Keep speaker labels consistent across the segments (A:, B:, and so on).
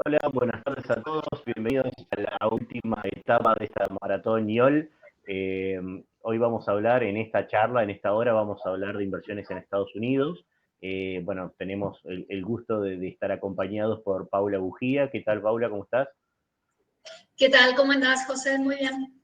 A: Hola, buenas tardes a todos, bienvenidos a la última etapa de esta maratón YOL. Hoy vamos a hablar en esta charla, en esta hora, vamos a hablar de inversiones en Estados Unidos. Bueno, tenemos el gusto de estar acompañados por Paula Bujía. ¿Qué tal, Paula? ¿Cómo estás?
B: ¿Qué tal? ¿Cómo andás, José? Muy bien.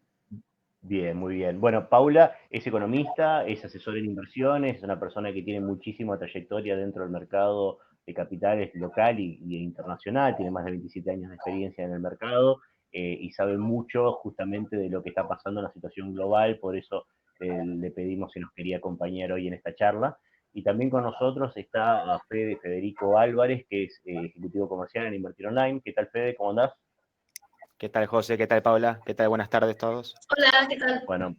A: Bien, muy bien. Bueno, Paula es economista, es asesor en inversiones, es una persona que tiene muchísima trayectoria dentro del mercado de capitales local y internacional, tiene más de 27 años de experiencia en el mercado y sabe mucho justamente de lo que está pasando en la situación global, por eso le pedimos si nos quería acompañar hoy en esta charla. Y también con nosotros está Federico Álvarez, que es ejecutivo comercial en Invertir Online. ¿Qué tal, Fede? ¿Cómo andás?
C: ¿Qué tal, José? ¿Qué tal, Paula? ¿Qué tal? Buenas tardes a todos.
B: Hola, ¿qué tal?
A: Bueno,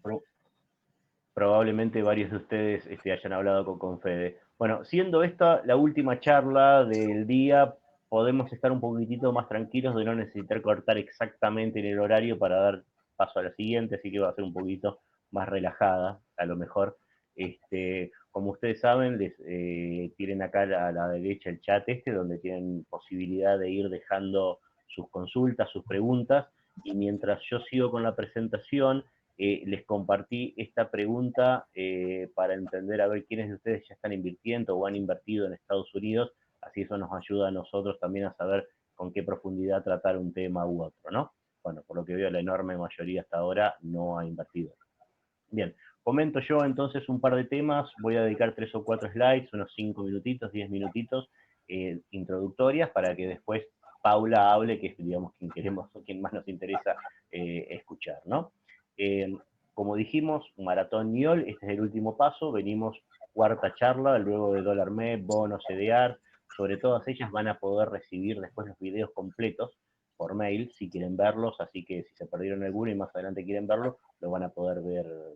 A: probablemente varios de ustedes hayan hablado con Fede. Bueno, siendo esta la última charla del día, podemos estar un poquitito más tranquilos de no necesitar cortar exactamente en el horario para dar paso a la siguiente, así que va a ser un poquito más relajada, a lo mejor. Como ustedes saben, tienen acá a la derecha el chat donde tienen posibilidad de ir dejando sus consultas, sus preguntas, y mientras yo sigo con la presentación, les compartí esta pregunta para entender a ver quiénes de ustedes ya están invirtiendo o han invertido en Estados Unidos, así eso nos ayuda a nosotros también a saber con qué profundidad tratar un tema u otro, ¿no? Bueno, por lo que veo, la enorme mayoría hasta ahora no ha invertido. Bien, comento yo entonces un par de temas, voy a dedicar 3 o 4 slides, unos 5 minutitos, 10 minutitos introductorias para que después Paula hable, que es, digamos, quien queremos o quien más nos interesa escuchar, ¿no? Eh, Como dijimos, Maratón YOL, este es el último paso, venimos cuarta charla, luego de Dólar MEP, bonos, CDR, sobre todas ellas van a poder recibir después los videos completos por mail si quieren verlos, así que si se perdieron alguno y más adelante quieren verlo, lo van a poder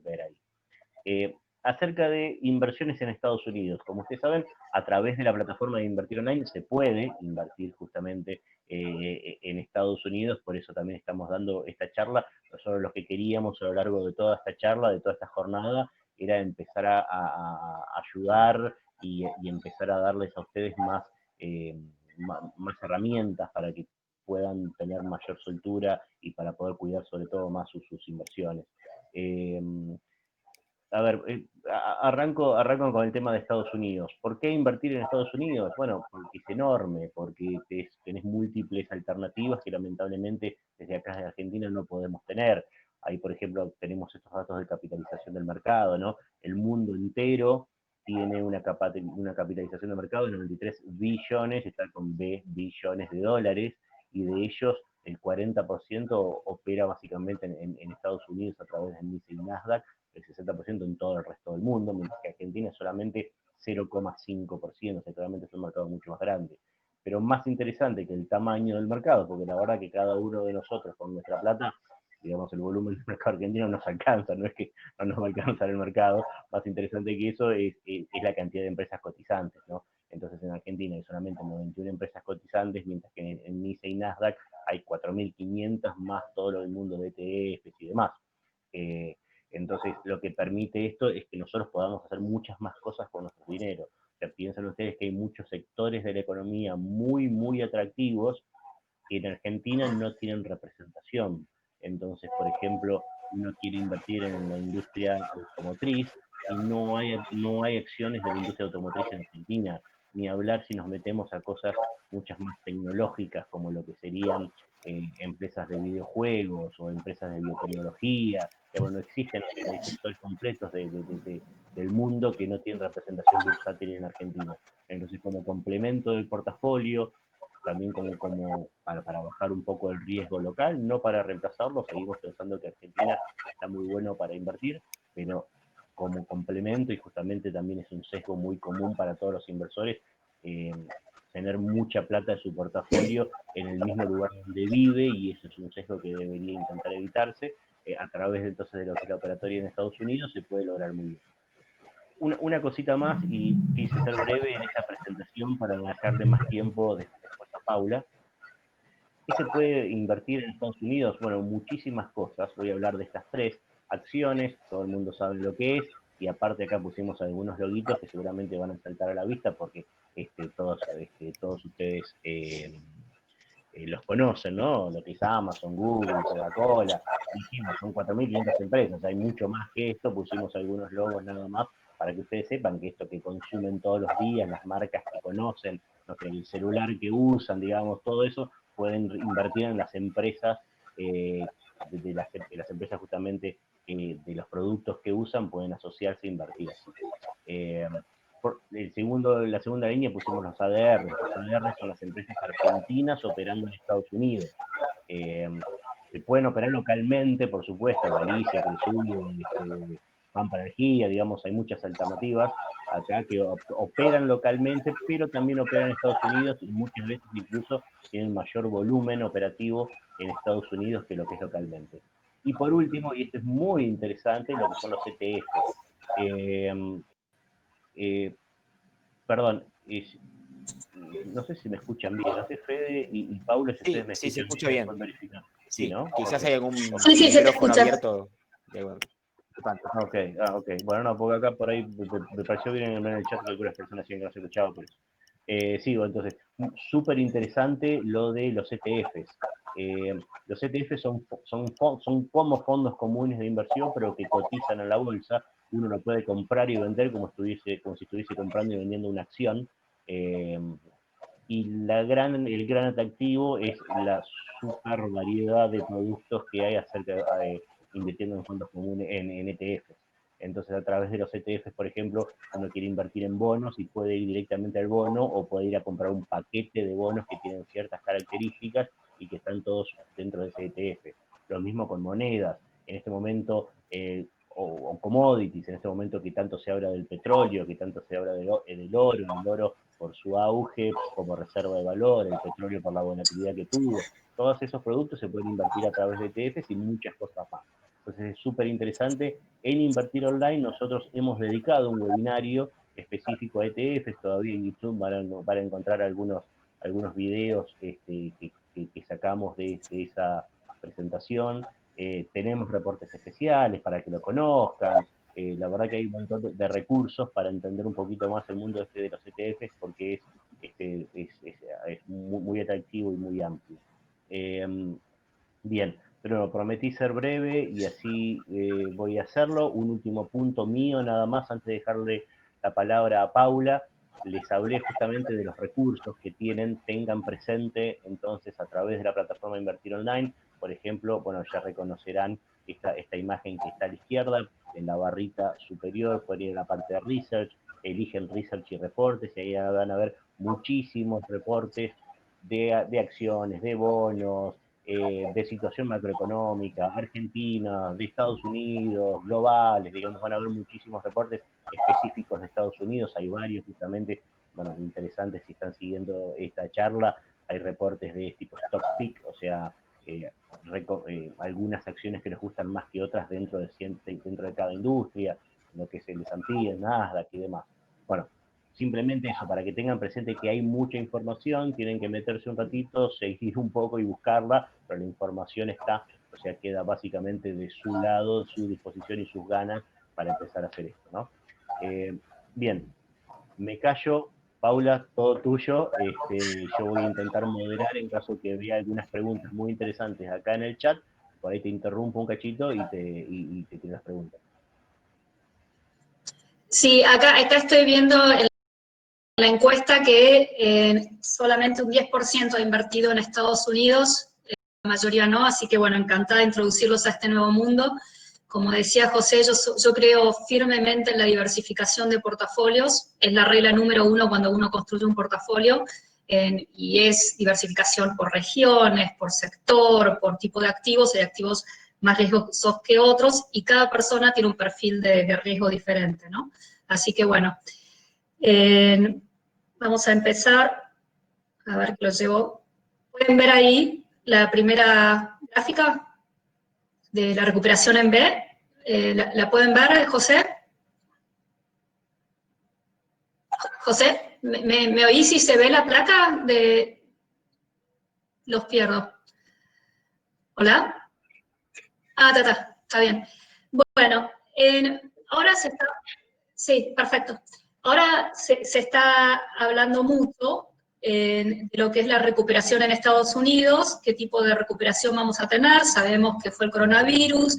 A: ver ahí. Acerca de inversiones en Estados Unidos, como ustedes saben, a través de la plataforma de Invertir Online se puede invertir justamente en Estados Unidos, por eso también estamos dando esta charla. Nosotros lo que queríamos a lo largo de toda esta charla, de toda esta jornada, era empezar a ayudar y empezar a darles a ustedes más herramientas para que puedan tener mayor soltura y para poder cuidar sobre todo más sus inversiones. Eh, a ver, arranco con el tema de Estados Unidos. ¿Por qué invertir en Estados Unidos? Bueno, porque es enorme, porque tenés múltiples alternativas que lamentablemente desde acá de Argentina no podemos tener. Ahí, por ejemplo, tenemos estos datos de capitalización del mercado, ¿no? El mundo entero tiene una capitalización de mercado de 93 billones, está con billones de dólares, y de ellos el 40% opera básicamente en Estados Unidos a través del NYSE y Nasdaq, el 60% en todo el resto del mundo, mientras que Argentina es solamente 0,5%, o sea, claramente es un mercado mucho más grande. Pero más interesante que el tamaño del mercado, porque la verdad que cada uno de nosotros con nuestra plata, digamos, el volumen del mercado argentino nos alcanza, no es que no nos va a alcanzar el mercado, más interesante que eso es la cantidad de empresas cotizantes, ¿no? Entonces en Argentina hay solamente 91 empresas cotizantes, mientras que en NYSE y Nasdaq hay 4.500 más todo lo del mundo de ETFs y demás. Eh, entonces, lo que permite esto es que nosotros podamos hacer muchas más cosas con nuestro dinero. O sea, piensen ustedes que hay muchos sectores de la economía muy, muy atractivos que en Argentina no tienen representación. Entonces, por ejemplo, uno quiere invertir en la industria automotriz y no hay acciones de la industria automotriz en Argentina, ni hablar si nos metemos a cosas muchas más tecnológicas como lo que serían empresas de videojuegos o empresas de biotecnología. Bueno, existen, o sea, hay sectores completos del mundo que no tienen representación bursátil en Argentina. Entonces, como complemento del portafolio, también como para bajar un poco el riesgo local, no para reemplazarlo, seguimos pensando que Argentina está muy bueno para invertir, pero como complemento, y justamente también es un sesgo muy común para todos los inversores, tener mucha plata en su portafolio en el mismo lugar donde vive, y eso es un sesgo que debería intentar evitarse. A través entonces de lo que es la operatoria en Estados Unidos se puede lograr muy bien. Una cosita más, y quise ser breve en esta presentación para dejarle más tiempo después a Paula. ¿Qué se puede invertir en Estados Unidos? Bueno, muchísimas cosas. Voy a hablar de estas 3 acciones, todo el mundo sabe lo que es, y aparte acá pusimos algunos loguitos que seguramente van a saltar a la vista porque todos ustedes los conocen, ¿no? Lo que es Amazon, Google, Coca-Cola, dijimos, son 4.500 empresas, hay mucho más que esto, pusimos algunos logos nada más para que ustedes sepan que esto que consumen todos los días, las marcas que conocen, no sé, el celular que usan, digamos, todo eso, pueden invertir en las empresas, de las empresas justamente de los productos que usan, pueden asociarse e invertir así. La segunda línea pusimos los ADR. Los ADR son las empresas argentinas operando en Estados Unidos. Se pueden operar localmente, por supuesto, Galicia, Cruzul, Pampa Energía, digamos, hay muchas alternativas acá que operan localmente, pero también operan en Estados Unidos y muchas veces incluso tienen mayor volumen operativo en Estados Unidos que lo que es localmente. Y por último, y esto es muy interesante, lo que son los ETF. Perdón, no sé si me escuchan bien, no sé, Fede y Paulo, si ustedes me
C: Sí, se
A: escuchan
C: escucha bien.
A: pueden verificar.
C: Sí,
A: ¿no?
C: quizás
A: Okay.
C: hay algún
B: Sí,
C: micrófono
B: se
C: abierto.
A: Ok. Bueno, no, porque acá por ahí me pareció bien en el chat que algunas personas sí que no se escuchaba por eso. Sigo, entonces, súper interesante lo de los ETFs. Los ETFs son como fondos comunes de inversión, pero que cotizan en la bolsa. Uno lo puede comprar y vender como si estuviese comprando y vendiendo una acción. Y el gran atractivo es la super variedad de productos que hay invirtiendo en fondos comunes, en ETFs. Entonces, a través de los ETFs, por ejemplo, uno quiere invertir en bonos y puede ir directamente al bono o puede ir a comprar un paquete de bonos que tienen ciertas características y que están todos dentro de ese ETF. Lo mismo con monedas. En este momento, o commodities, en este momento que tanto se habla del petróleo, que tanto se habla del oro, el oro por su auge como reserva de valor, el petróleo por la volatilidad que tuvo. Todos esos productos se pueden invertir a través de ETFs y muchas cosas más. Entonces es súper interesante. En Invertir Online nosotros hemos dedicado un webinario específico a ETFs, todavía en YouTube van a encontrar algunos videos que sacamos de esa presentación. Tenemos reportes especiales para que lo conozcan. La verdad que hay un montón de recursos para entender un poquito más el mundo de los ETFs porque es muy, muy atractivo y muy amplio. Bien, pero prometí ser breve y así voy a hacerlo. Un último punto mío nada más antes de dejarle la palabra a Paula. Les hablé justamente de los recursos que tengan presente entonces a través de la plataforma Invertir Online. Por ejemplo, bueno, ya reconocerán esta imagen que está a la izquierda, en la barrita superior, pueden ir a la parte de Research, eligen Research y reportes, y ahí van a ver muchísimos reportes de acciones, de bonos, de situación macroeconómica, Argentina, de Estados Unidos, globales, digamos, van a haber muchísimos reportes específicos de Estados Unidos, hay varios justamente, bueno, interesantes si están siguiendo esta charla, hay reportes de tipo stock pick, o sea, algunas acciones que les gustan más que otras dentro de cada industria, lo que es el S&P, el Nasdaq y demás. Bueno, simplemente eso, para que tengan presente que hay mucha información, tienen que meterse un ratito, seguir un poco y buscarla, pero la información está, o sea, queda básicamente de su lado, su disposición y sus ganas para empezar a hacer esto, ¿no? Bien, me callo, Paula, todo tuyo. Yo voy a intentar moderar en caso que vea algunas preguntas muy interesantes acá en el chat, por ahí te interrumpo un cachito y te tiro las preguntas.
B: Sí, acá estoy viendo la encuesta que solamente un 10% ha invertido en Estados Unidos, la mayoría no, así que bueno, encantada de introducirlos a este nuevo mundo. Como decía José, yo creo firmemente en la diversificación de portafolios, es la regla número 1 cuando uno construye un portafolio, y es diversificación por regiones, por sector, por tipo de activos, hay activos más riesgosos que otros, y cada persona tiene un perfil de riesgo diferente, ¿no? Así que bueno, vamos a empezar, a ver que lo llevo. ¿Pueden ver ahí la primera gráfica de la recuperación en B? ¿La pueden ver, José? José, ¿me oís si se ve la placa? Los pierdo. ¿Hola? Ah, está bien. Bueno, ahora se está... Sí, perfecto. Ahora se está hablando mucho de lo que es la recuperación en Estados Unidos, qué tipo de recuperación vamos a tener. Sabemos que fue el coronavirus,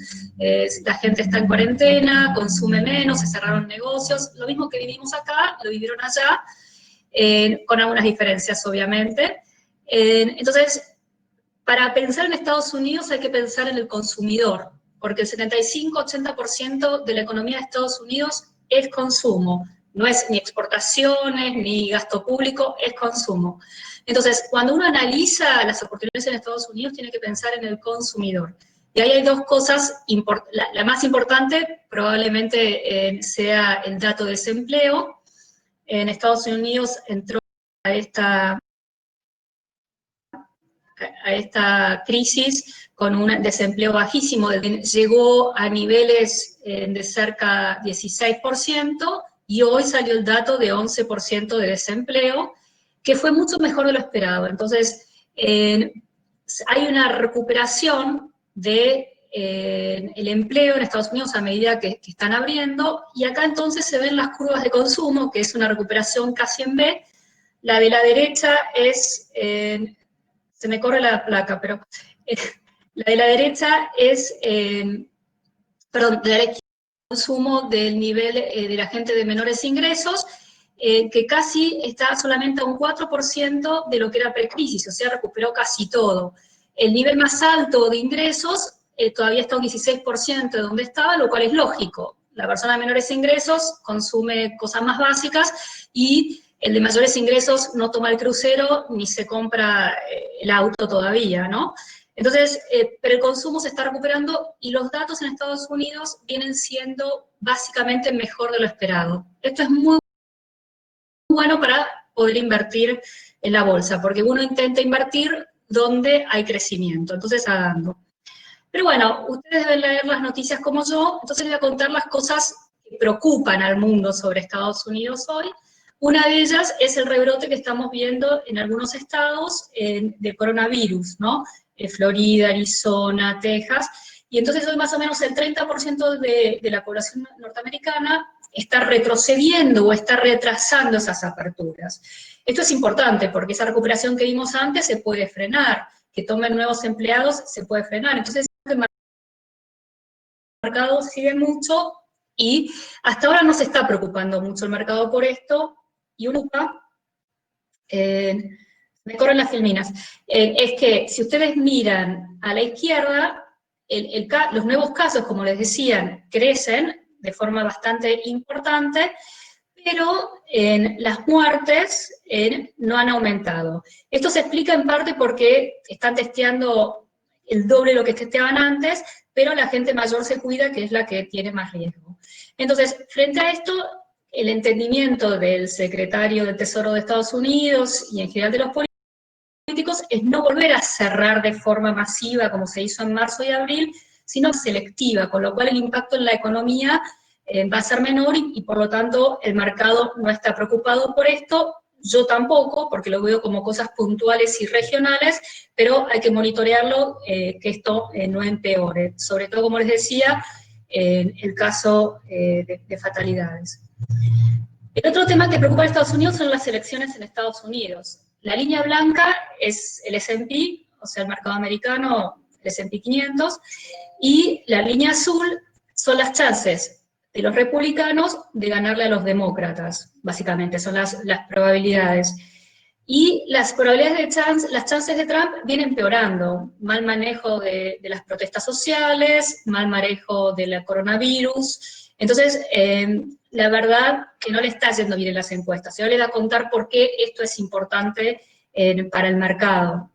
B: la gente está en cuarentena, consume menos, se cerraron negocios, lo mismo que vivimos acá, lo vivieron allá, con algunas diferencias, obviamente. Entonces, para pensar en Estados Unidos hay que pensar en el consumidor, porque el 75-80% de la economía de Estados Unidos es consumo. No es ni exportaciones, ni gasto público, es consumo. Entonces, cuando uno analiza las oportunidades en Estados Unidos, tiene que pensar en el consumidor. Y ahí hay dos cosas, la más importante probablemente sea el dato de desempleo. En Estados Unidos entró a esta crisis con un desempleo bajísimo, llegó a niveles de cerca 16%, y hoy salió el dato de 11% de desempleo, que fue mucho mejor de lo esperado. Entonces, hay una recuperación de el empleo en Estados Unidos a medida que están abriendo, y acá entonces se ven las curvas de consumo, que es una recuperación casi en V. La de la derecha es, se me corre la placa, pero la de la derecha es, perdón, de la izquierda, el consumo del nivel de la gente de menores ingresos, que casi está solamente a un 4% de lo que era precrisis, o sea, recuperó casi todo. El nivel más alto de ingresos todavía está a un 16% de donde estaba, lo cual es lógico. La persona de menores ingresos consume cosas más básicas, y el de mayores ingresos no toma el crucero ni se compra el auto todavía, ¿no? Entonces, pero el consumo se está recuperando, y los datos en Estados Unidos vienen siendo básicamente mejor de lo esperado. Esto es muy bueno para poder invertir en la bolsa, porque uno intenta invertir donde hay crecimiento, entonces está dando. Pero bueno, ustedes deben leer las noticias como yo, entonces les voy a contar las cosas que preocupan al mundo sobre Estados Unidos hoy. Una de ellas es el rebrote que estamos viendo en algunos estados de coronavirus, ¿no? Florida, Arizona, Texas, y entonces hoy más o menos el 30% de la población norteamericana está retrocediendo o está retrasando esas aperturas. Esto es importante porque esa recuperación que vimos antes se puede frenar, que tomen nuevos empleados se puede frenar. Entonces el mercado sigue mucho, y hasta ahora no se está preocupando mucho el mercado por esto, y me corren las filminas, es que si ustedes miran a la izquierda, los nuevos casos, como les decían, crecen de forma bastante importante, pero las muertes no han aumentado. Esto se explica en parte porque están testeando el doble de lo que testeaban antes, pero la gente mayor se cuida, que es la que tiene más riesgo. Entonces, frente a esto, el entendimiento del secretario del Tesoro de Estados Unidos y en general de los políticos es no volver a cerrar de forma masiva como se hizo en marzo y abril, sino selectiva, con lo cual el impacto en la economía va a ser menor, y por lo tanto el mercado no está preocupado por esto. Yo tampoco, porque lo veo como cosas puntuales y regionales, pero hay que monitorearlo, que esto no empeore, sobre todo, como les decía, el caso de fatalidades. El otro tema que preocupa a Estados Unidos son las elecciones en Estados Unidos. La línea blanca es el S&P, o sea, el mercado americano, el S&P 500, y la línea azul son las chances de los republicanos de ganarle a los demócratas, básicamente, son las probabilidades. Y las probabilidades las chances de Trump vienen empeorando. Mal manejo de las protestas sociales, mal manejo del coronavirus. Entonces, la verdad que no le está yendo bien en las encuestas. Yo les voy a contar por qué esto es importante para el mercado.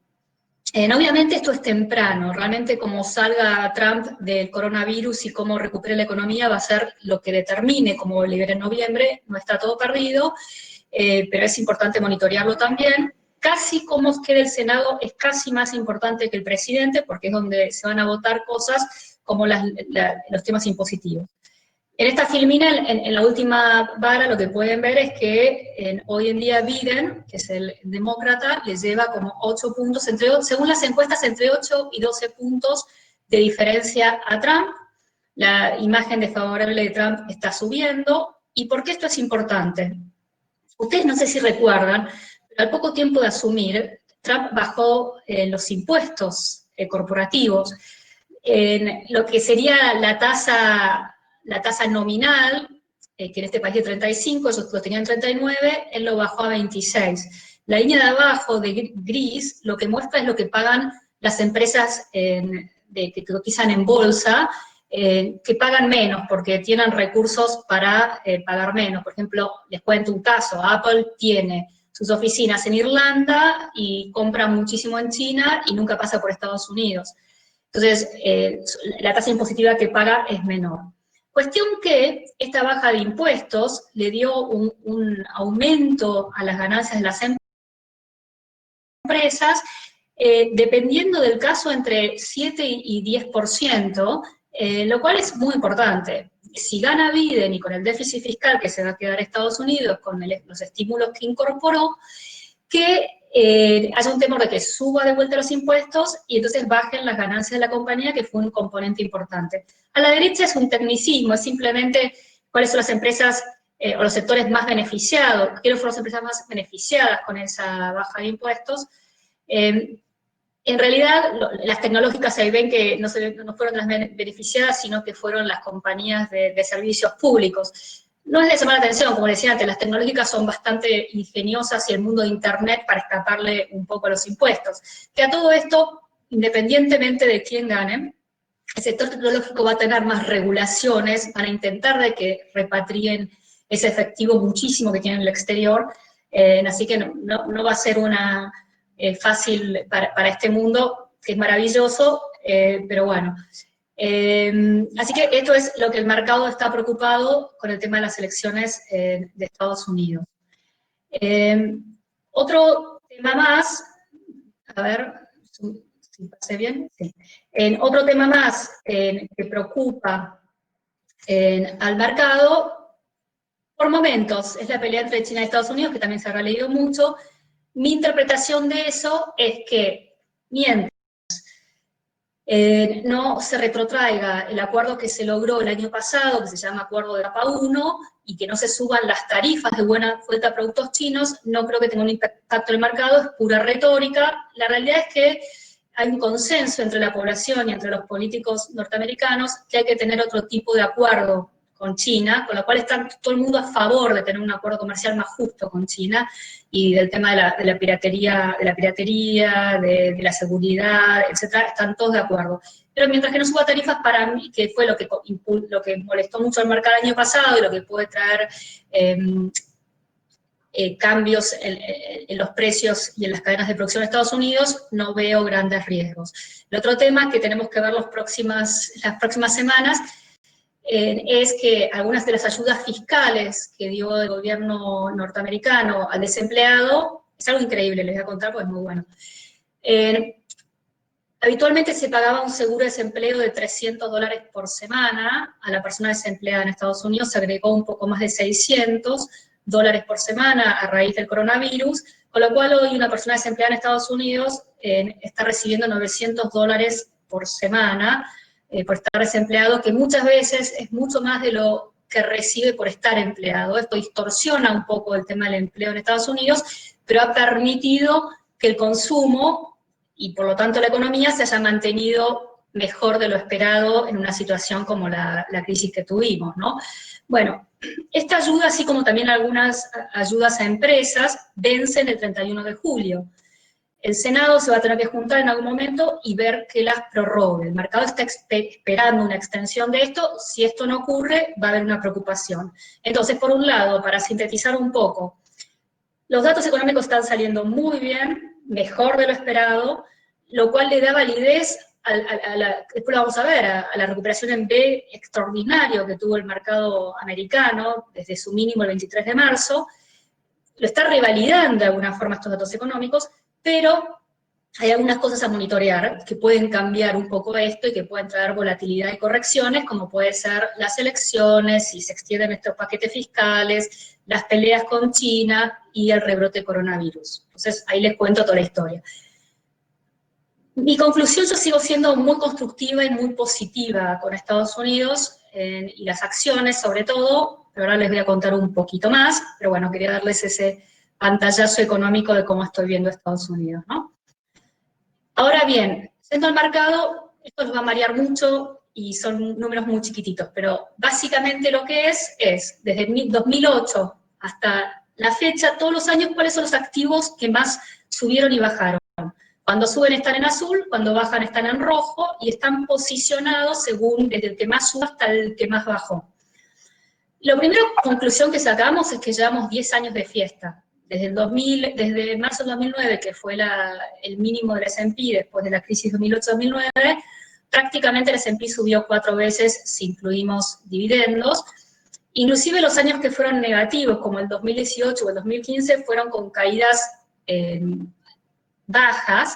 B: Obviamente esto es temprano, realmente como salga Trump del coronavirus y cómo recupere la economía va a ser lo que determine cómo libere en noviembre, no está todo perdido, pero es importante monitorearlo también. Casi cómo quede el Senado es casi más importante que el presidente, porque es donde se van a votar cosas como los temas impositivos. En esta filmina, en la última vara, lo que pueden ver es que hoy en día Biden, que es el demócrata, le lleva como 8 puntos, según las encuestas, entre 8 y 12 puntos de diferencia a Trump. La imagen desfavorable de Trump está subiendo. ¿Y por qué esto es importante? Ustedes no sé si recuerdan, Pero al poco tiempo de asumir, Trump bajó los impuestos corporativos. En lo que sería la tasa nominal, que en este país es 35, ellos lo tenían 39, él lo bajó a 26. La línea de abajo, de gris, lo que muestra es lo que pagan las empresas que cotizan en bolsa, que pagan menos, porque tienen recursos para pagar menos. Por ejemplo, les cuento un caso, Apple tiene sus oficinas en Irlanda y compra muchísimo en China y nunca pasa por Estados Unidos. Entonces, la tasa impositiva que paga es menor. Cuestión que esta baja de impuestos le dio un aumento a las ganancias de las empresas, dependiendo del caso, entre 7 y 10%, lo cual es muy importante. Si gana Biden y con el déficit fiscal que se va a quedar Estados Unidos, con los estímulos que incorporó, que haya un temor de que suba de vuelta los impuestos y entonces bajen las ganancias de la compañía, que fue un componente importante. A la derecha es un tecnicismo, es simplemente cuáles son las empresas o los sectores más beneficiados, quiénes fueron las empresas más beneficiadas con esa baja de impuestos. En realidad, las tecnológicas ahí ven que no fueron las beneficiadas, sino que fueron las compañías de servicios públicos. No es de llamar la atención, como decía antes, las tecnológicas son bastante ingeniosas y el mundo de Internet para escaparle un poco a los impuestos. Que a todo esto, independientemente de quién gane, el sector tecnológico va a tener más regulaciones, van a intentar de que repatrien ese efectivo muchísimo que tienen en el exterior, así que no va a ser una fácil para este mundo, que es maravilloso, pero bueno. Así que esto es lo que el mercado está preocupado con el tema de las elecciones de Estados Unidos. Otro tema más, a ver si pasé bien. Sí. Otro tema más que preocupa al mercado, por momentos, es la pelea entre China y Estados Unidos, que también se ha leído mucho. Mi interpretación de eso es que mientras no se retrotraiga el acuerdo que se logró el año pasado, que se llama Acuerdo de Capa 1, y que no se suban las tarifas de buena vuelta a productos chinos, no creo que tenga un impacto en el mercado, es pura retórica. La realidad es que hay un consenso entre la población y entre los políticos norteamericanos que hay que tener otro tipo de acuerdo con China, con lo cual está todo el mundo a favor de tener un acuerdo comercial más justo con China, y del tema de la piratería, de la seguridad, etcétera, están todos de acuerdo. Pero mientras que no suba tarifas, para mí, que fue lo que molestó mucho al mercado el año pasado y lo que puede traer cambios en los precios y en las cadenas de producción de Estados Unidos, no veo grandes riesgos. El otro tema que tenemos que ver las próximas semanas es que algunas de las ayudas fiscales que dio el gobierno norteamericano al desempleado, es algo increíble, les voy a contar porque es muy bueno. Habitualmente se pagaba un seguro de desempleo de $300 por semana a la persona desempleada en Estados Unidos, se agregó un poco más de $600 por semana a raíz del coronavirus, con lo cual hoy una persona desempleada en Estados Unidos está recibiendo $900 por semana, por estar desempleado, que muchas veces es mucho más de lo que recibe por estar empleado. Esto distorsiona un poco el tema del empleo en Estados Unidos, pero ha permitido que el consumo y por lo tanto la economía se haya mantenido mejor de lo esperado en una situación como la crisis que tuvimos, ¿no? Bueno, esta ayuda, así como también algunas ayudas a empresas, vencen el 31 de julio. El Senado se va a tener que juntar en algún momento y ver que las prorrogue. El mercado está esperando una extensión de esto. Si esto no ocurre, va a haber una preocupación. Entonces, por un lado, para sintetizar un poco, los datos económicos están saliendo muy bien, mejor de lo esperado, lo cual le da validez después lo vamos a ver, a la recuperación en B extraordinario que tuvo el mercado americano desde su mínimo el 23 de marzo. Lo está revalidando de alguna forma estos datos económicos, pero hay algunas cosas a monitorear que pueden cambiar un poco esto y que pueden traer volatilidad y correcciones, como puede ser las elecciones, si se extienden estos paquetes fiscales, las peleas con China y el rebrote de coronavirus. Entonces, ahí les cuento toda la historia. Mi conclusión, yo sigo siendo muy constructiva y muy positiva con Estados Unidos y las acciones sobre todo, pero ahora les voy a contar un poquito más, pero bueno, quería darles ese pantallazo económico de cómo estoy viendo Estados Unidos, ¿no? Ahora bien, siendo el mercado, esto nos va a marear mucho y son números muy chiquititos, pero básicamente lo que es desde 2008 hasta la fecha, todos los años, cuáles son los activos que más subieron y bajaron. Cuando suben están en azul, cuando bajan están en rojo, y están posicionados según desde el que más sube hasta el que más bajó. La primera conclusión que sacamos es que llevamos 10 años de fiesta. Desde marzo del 2009, que fue el mínimo del S&P después de la crisis 2008-2009, prácticamente el S&P subió 4 veces si incluimos dividendos. Inclusive los años que fueron negativos, como el 2018 o el 2015, fueron con caídas bajas.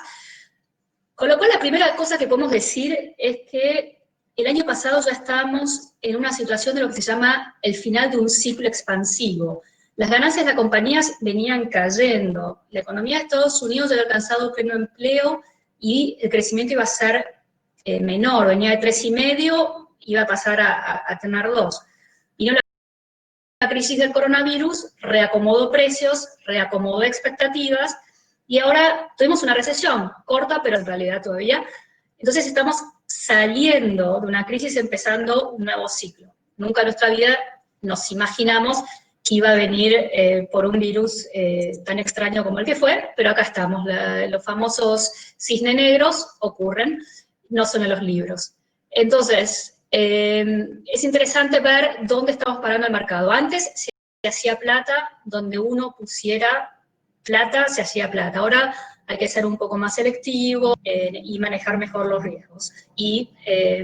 B: Con lo cual, la primera cosa que podemos decir es que el año pasado ya estábamos en una situación de lo que se llama el final de un ciclo expansivo. Las ganancias de las compañías venían cayendo. La economía de Estados Unidos ya había alcanzado pleno empleo y el crecimiento iba a ser menor. Venía de 3,5, iba a pasar a tener 2. Vino la crisis del coronavirus, reacomodó precios, reacomodó expectativas, y ahora tuvimos una recesión, corta, pero en realidad todavía. Entonces estamos saliendo de una crisis, empezando un nuevo ciclo. Nunca en nuestra vida nos imaginamos que iba a venir por un virus tan extraño como el que fue, pero acá estamos. Los famosos cisnes negros ocurren, no son en los libros. Entonces, es interesante ver dónde estamos parando el mercado. Antes se hacía plata, donde uno pusiera plata, se hacía plata. Ahora hay que ser un poco más selectivo y manejar mejor los riesgos. Y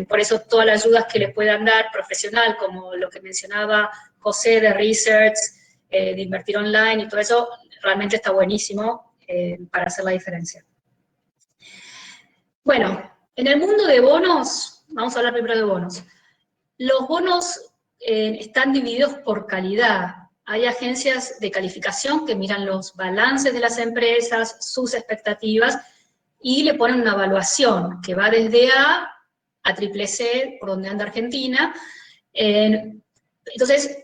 B: por eso todas las ayudas que le puedan dar profesional, como lo que mencionaba José de research, de invertir online y todo eso, realmente está buenísimo para hacer la diferencia. Bueno, en el mundo de bonos, vamos a hablar primero de bonos. Los bonos están divididos por calidad. Hay agencias de calificación que miran los balances de las empresas, sus expectativas, y le ponen una evaluación que va desde A a triple C, por donde anda Argentina. Entonces,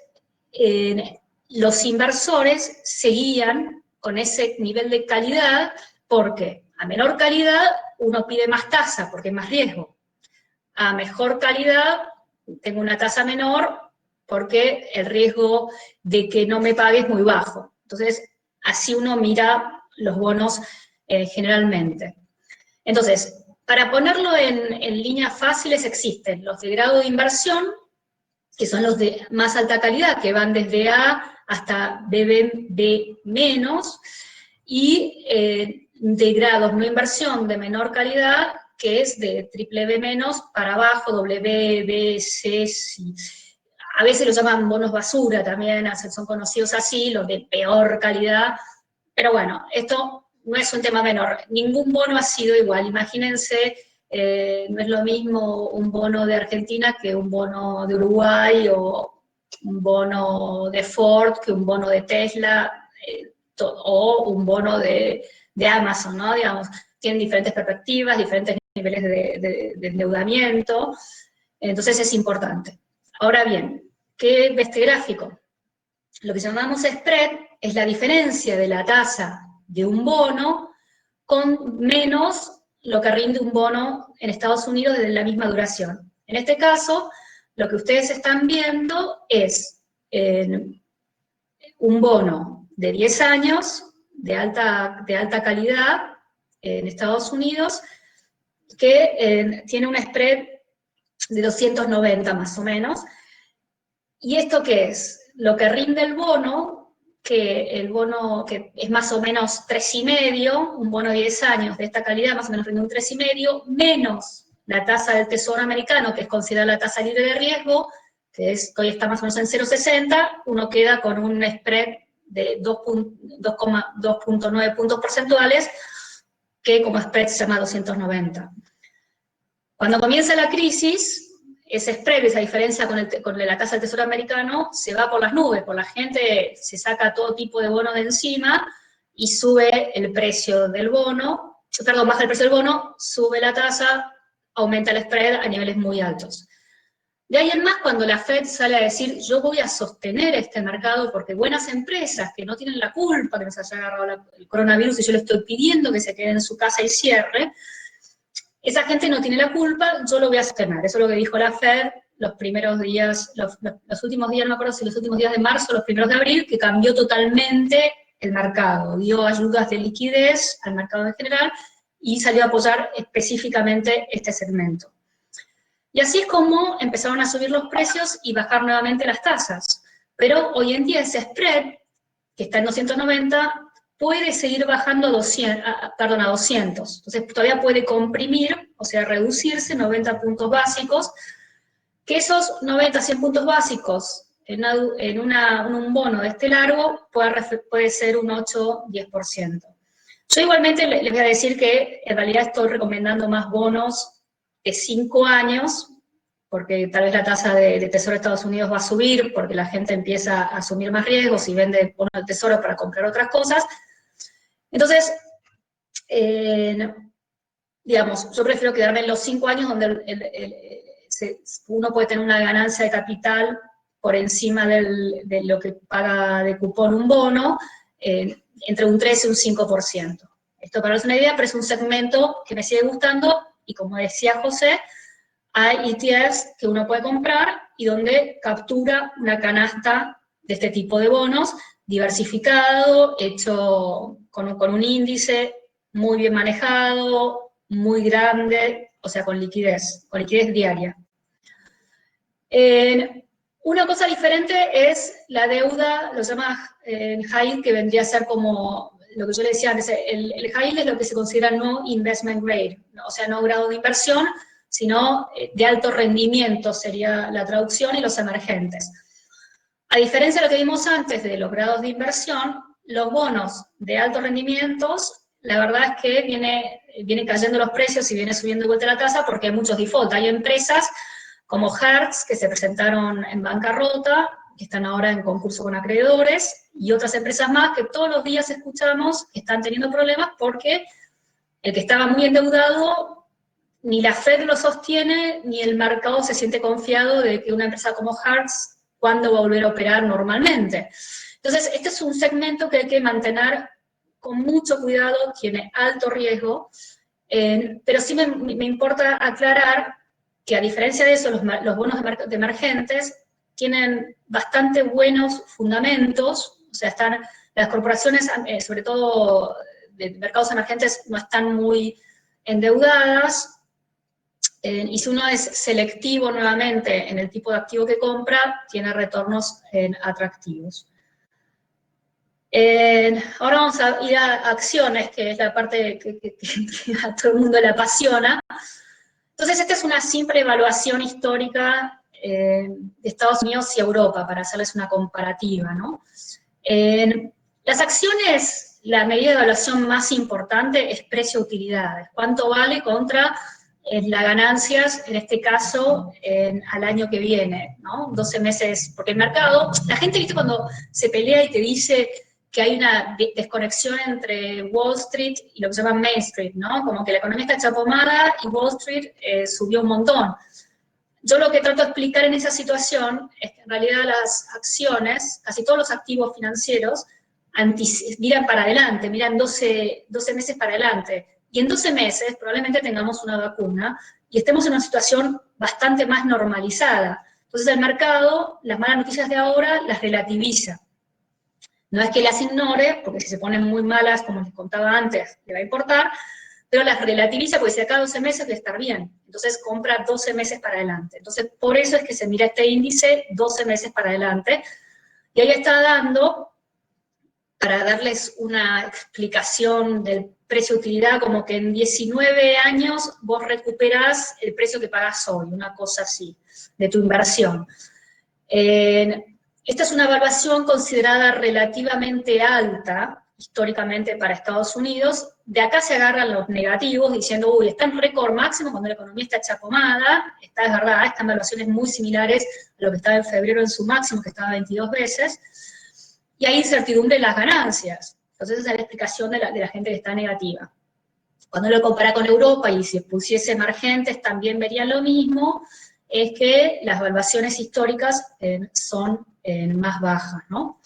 B: los inversores se guían con ese nivel de calidad, porque a menor calidad uno pide más tasa, porque hay más riesgo. A mejor calidad tengo una tasa menor, porque el riesgo de que no me pague es muy bajo. Entonces, así uno mira los bonos generalmente. Entonces, para ponerlo en líneas fáciles, existen los de grado de inversión, que son los de más alta calidad, que van desde A hasta BB menos, y de grados no inversión de menor calidad, que es de triple B menos para abajo, W, B, C, C. A veces lo llaman bonos basura también, son conocidos así, los de peor calidad, pero bueno, esto no es un tema menor. Ningún bono ha sido igual. Imagínense, no es lo mismo un bono de Argentina que un bono de Uruguay, o un bono de Ford que un bono de Tesla, o un bono de Amazon, ¿no? Digamos, tienen diferentes perspectivas, diferentes niveles de endeudamiento, entonces es importante. Ahora bien, ¿qué ve este gráfico? Lo que llamamos spread es la diferencia de la tasa de un bono con menos lo que rinde un bono en Estados Unidos de la misma duración. En este caso, lo que ustedes están viendo es un bono de 10 años, de alta calidad, en Estados Unidos, que tiene un spread de 290 más o menos. ¿Y esto qué es? Lo que rinde el bono, que es más o menos 3,5, un bono de 10 años de esta calidad más o menos rinde un 3,5, menos la tasa del Tesoro americano, que es considerada la tasa libre de riesgo, que hoy está más o menos en 0,60, uno queda con un spread de 2,9 puntos porcentuales, que como spread se llama 290. Cuando comienza la crisis, ese spread, esa diferencia con la tasa del Tesoro americano, se va por las nubes, por la gente se saca todo tipo de bono de encima y sube el precio del bono, baja el precio del bono, sube la tasa, aumenta el spread a niveles muy altos. De ahí en más, cuando la Fed sale a decir, yo voy a sostener este mercado porque buenas empresas que no tienen la culpa que nos haya agarrado el coronavirus y yo le estoy pidiendo que se quede en su casa y cierre, esa gente no tiene la culpa, yo lo voy a sostener. Eso es lo que dijo la Fed los primeros días, los últimos días, no me acuerdo si los últimos días de marzo, los primeros de abril, que cambió totalmente el mercado. Dio ayudas de liquidez al mercado en general y salió a apoyar específicamente este segmento. Y así es como empezaron a subir los precios y bajar nuevamente las tasas. Pero hoy en día ese spread, que está en 290, puede seguir bajando a 200. Entonces todavía puede comprimir, o sea, reducirse 90 puntos básicos, que esos 90, 100 puntos básicos en un bono de este largo puede ser un 8, 10%. Yo igualmente les voy a decir que en realidad estoy recomendando más bonos de 5 años, porque tal vez la tasa de Tesoro de Estados Unidos va a subir, porque la gente empieza a asumir más riesgos y vende bonos de Tesoro para comprar otras cosas. Entonces, digamos, yo prefiero quedarme en los 5 años donde uno puede tener una ganancia de capital por encima de lo que paga de cupón un bono, entre un 3 y un 5%. Esto para darles una idea, pero es un segmento que me sigue gustando, y como decía José, hay ETFs que uno puede comprar y donde captura una canasta de este tipo de bonos, diversificado, hecho con un índice muy bien manejado, muy grande, o sea, con liquidez diaria. Una cosa diferente es la deuda, lo llama high yield, que vendría a ser como lo que yo le decía antes, el high yield es lo que se considera no investment grade, o sea, no grado de inversión, sino de alto rendimiento sería la traducción, y los emergentes. A diferencia de lo que vimos antes de los grados de inversión, los bonos de altos rendimientos, la verdad es que vienen cayendo los precios y viene subiendo de vuelta la tasa porque hay muchos default. Hay empresas como Hertz, que se presentaron en bancarrota, que están ahora en concurso con acreedores, y otras empresas más que todos los días escuchamos que están teniendo problemas porque el que estaba muy endeudado, ni la Fed lo sostiene, ni el mercado se siente confiado de que una empresa como Hertz, ¿cuándo va a volver a operar normalmente? Entonces, este es un segmento que hay que mantener con mucho cuidado, tiene alto riesgo, pero sí me importa aclarar que a diferencia de eso, los bonos de emergentes tienen bastante buenos fundamentos, o sea, las corporaciones, sobre todo de mercados emergentes, no están muy endeudadas, y si uno es selectivo nuevamente en el tipo de activo que compra, tiene retornos atractivos. Ahora vamos a ir a acciones, que es la parte que a todo el mundo le apasiona. Entonces, esta es una simple evaluación histórica de Estados Unidos y Europa, para hacerles una comparativa, ¿no? Las acciones, la medida de evaluación más importante es precio-utilidad, cuánto vale contra las ganancias, en este caso, al año que viene, ¿no? 12 meses, porque el mercado, la gente, ¿viste? Cuando se pelea y te dice que hay una desconexión entre Wall Street y lo que se llama Main Street, ¿no? Como que la economía está chapomada y Wall Street subió un montón. Yo lo que trato de explicar en esa situación es que en realidad las acciones, casi todos los activos financieros, miran para adelante, miran 12 meses para adelante. Y en 12 meses probablemente tengamos una vacuna y estemos en una situación bastante más normalizada. Entonces el mercado, las malas noticias de ahora, las relativiza. No es que las ignore, porque si se ponen muy malas, como les contaba antes, le va a importar, pero las relativiza porque si acá 12 meses debe estar bien. Entonces compra 12 meses para adelante. Entonces por eso es que se mira este índice 12 meses para adelante. Y ahí está dando, para darles una explicación del precio-utilidad, como que en 19 años vos recuperás el precio que pagás hoy, una cosa así, de tu inversión. Esta es una evaluación considerada relativamente alta, históricamente para Estados Unidos. De acá se agarran los negativos, diciendo, uy, está en récord máximo cuando la economía está chapomada. Está, es verdad, están evaluaciones muy similares a lo que estaba en febrero en su máximo, que estaba 22 veces. Y hay incertidumbre en las ganancias. Entonces esa es la explicación de la gente que está negativa. Cuando lo compara con Europa y si pusiese emergentes también verían lo mismo. es que las valuaciones históricas son más bajas, ¿no?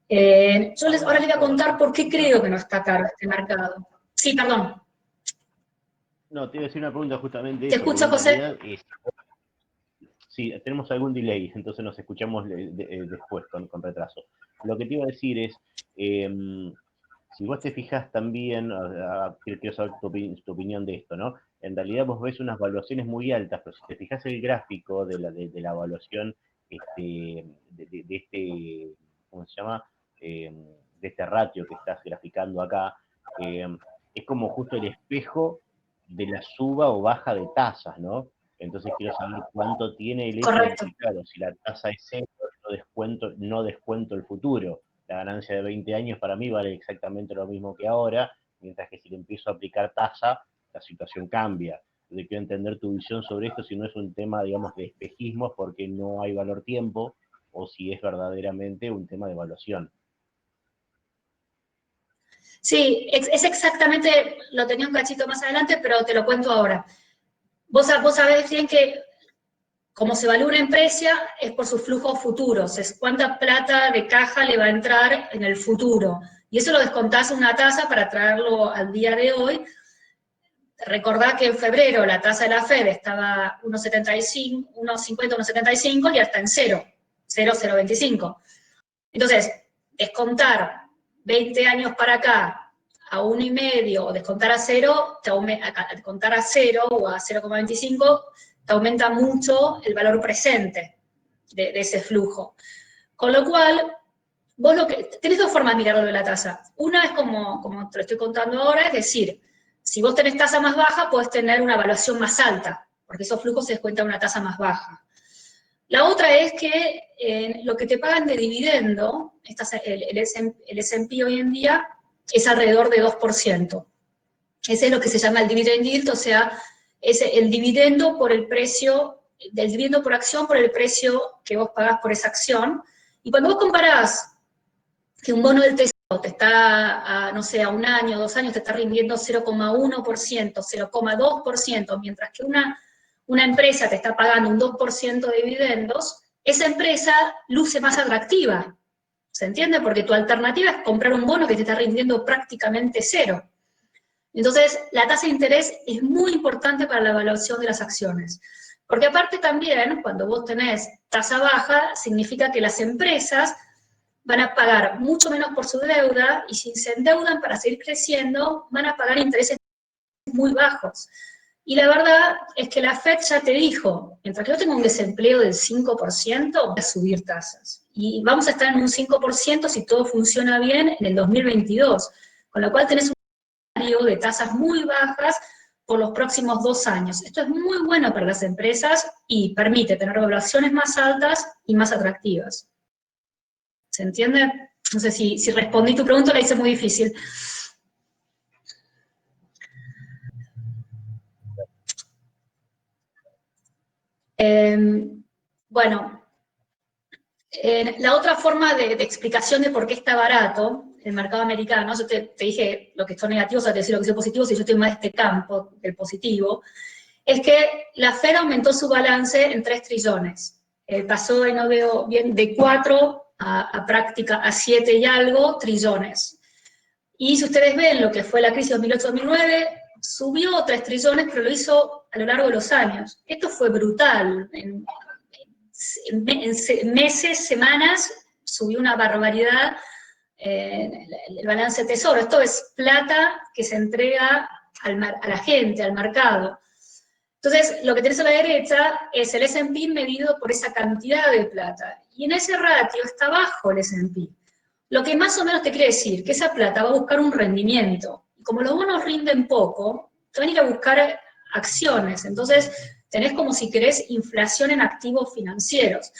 B: Ahora les voy a contar por qué creo que no está caro este mercado. Sí, perdón.
A: No, te iba a decir una pregunta justamente
B: ¿Te
A: eso, porque
B: escucho,
A: en
B: José?
A: realidad sí, tenemos algún delay, entonces nos escuchamos después, con retraso. Lo que te iba a decir es, si vos te fijas también, quiero saber tu opinión de esto, ¿no? En realidad vos ves unas valuaciones muy altas, pero si te fijas el gráfico de la evaluación de este, ¿cómo se llama? De este ratio que estás graficando acá, es como justo el espejo de la suba o baja de tasas, ¿no? Entonces quiero saber cuánto tiene el hecho de
B: Correcto.
A: que, claro, si la tasa es cero, no descuento el futuro. La ganancia de 20 años para mí vale exactamente lo mismo que ahora, mientras que si le empiezo a aplicar tasa, la situación cambia. Yo quiero entender tu visión sobre esto, si no es un tema, digamos, de espejismo porque no hay valor tiempo, o si es verdaderamente un tema de evaluación.
B: Sí, es exactamente, lo tenía un cachito más adelante, pero te lo cuento ahora. Vos sabés bien que como se evalúa una empresa es por sus flujos futuros, es cuánta plata de caja le va a entrar en el futuro. Y eso lo descontás una tasa para traerlo al día de hoy. Recordá que en febrero la tasa de la Fed estaba 1,75, 1,50, 1,75 y hasta en 0,025. Entonces, descontar 20 años para acá a 1,5 o descontar a 0, descontar a 0 o a 0,25, te aumenta mucho el valor presente de ese flujo. Con lo cual, vos tenés dos formas de mirarlo de la tasa. Una es como te lo estoy contando ahora, es decir, si vos tenés tasa más baja, podés tener una evaluación más alta, porque esos flujos se descuentan una tasa más baja. La otra es que lo que te pagan de dividendo, el S&P hoy en día, es alrededor de 2%. Ese es lo que se llama el dividend yield, o sea, es el dividendo por el precio, del dividendo por acción por el precio que vos pagás por esa acción. Y cuando vos comparás que un bono del Tesoro te está, no sé, a un año, 2 años, te está rindiendo 0,1%, 0,2%, mientras que una empresa te está pagando un 2% de dividendos, esa empresa luce más atractiva. ¿Se entiende? Porque tu alternativa es comprar un bono que te está rindiendo prácticamente cero. Entonces, la tasa de interés es muy importante para la evaluación de las acciones. Porque aparte también, cuando vos tenés tasa baja, significa que las empresas van a pagar mucho menos por su deuda y si se endeudan para seguir creciendo, van a pagar intereses muy bajos. Y la verdad es que la Fed ya te dijo, mientras que yo tenga un desempleo del 5%, voy a subir tasas. Y vamos a estar en un 5% si todo funciona bien en el 2022. Con lo cual tenés un escenario de tasas muy bajas por los próximos 2 años. Esto es muy bueno para las empresas y permite tener evaluaciones más altas y más atractivas. ¿Se entiende? No sé si respondí tu pregunta, la hice muy difícil. Bueno, la otra forma de explicación de por qué está barato el mercado americano, yo te dije lo que son negativos, o sea, te decía lo que son positivos, y yo estoy más de este campo del positivo, es que la Fed aumentó su balance en 3 trillones. Pasó, no veo bien, de 4 a 7 y algo trillones. Y si ustedes ven lo que fue la crisis 2008-2009, subió 3 trillones, pero lo hizo a lo largo de los años. Esto fue brutal. En meses, semanas, subió una barbaridad el balance de tesoro. Esto es plata que se entrega a la gente, al mercado. Entonces, lo que tenés a la derecha es el S&P medido por esa cantidad de plata. Y en ese ratio está bajo el S&P. Lo que más o menos te quiere decir que esa plata va a buscar un rendimiento. Y como los bonos rinden poco, te van a ir a buscar acciones. Entonces, tenés como si querés inflación en activos financieros.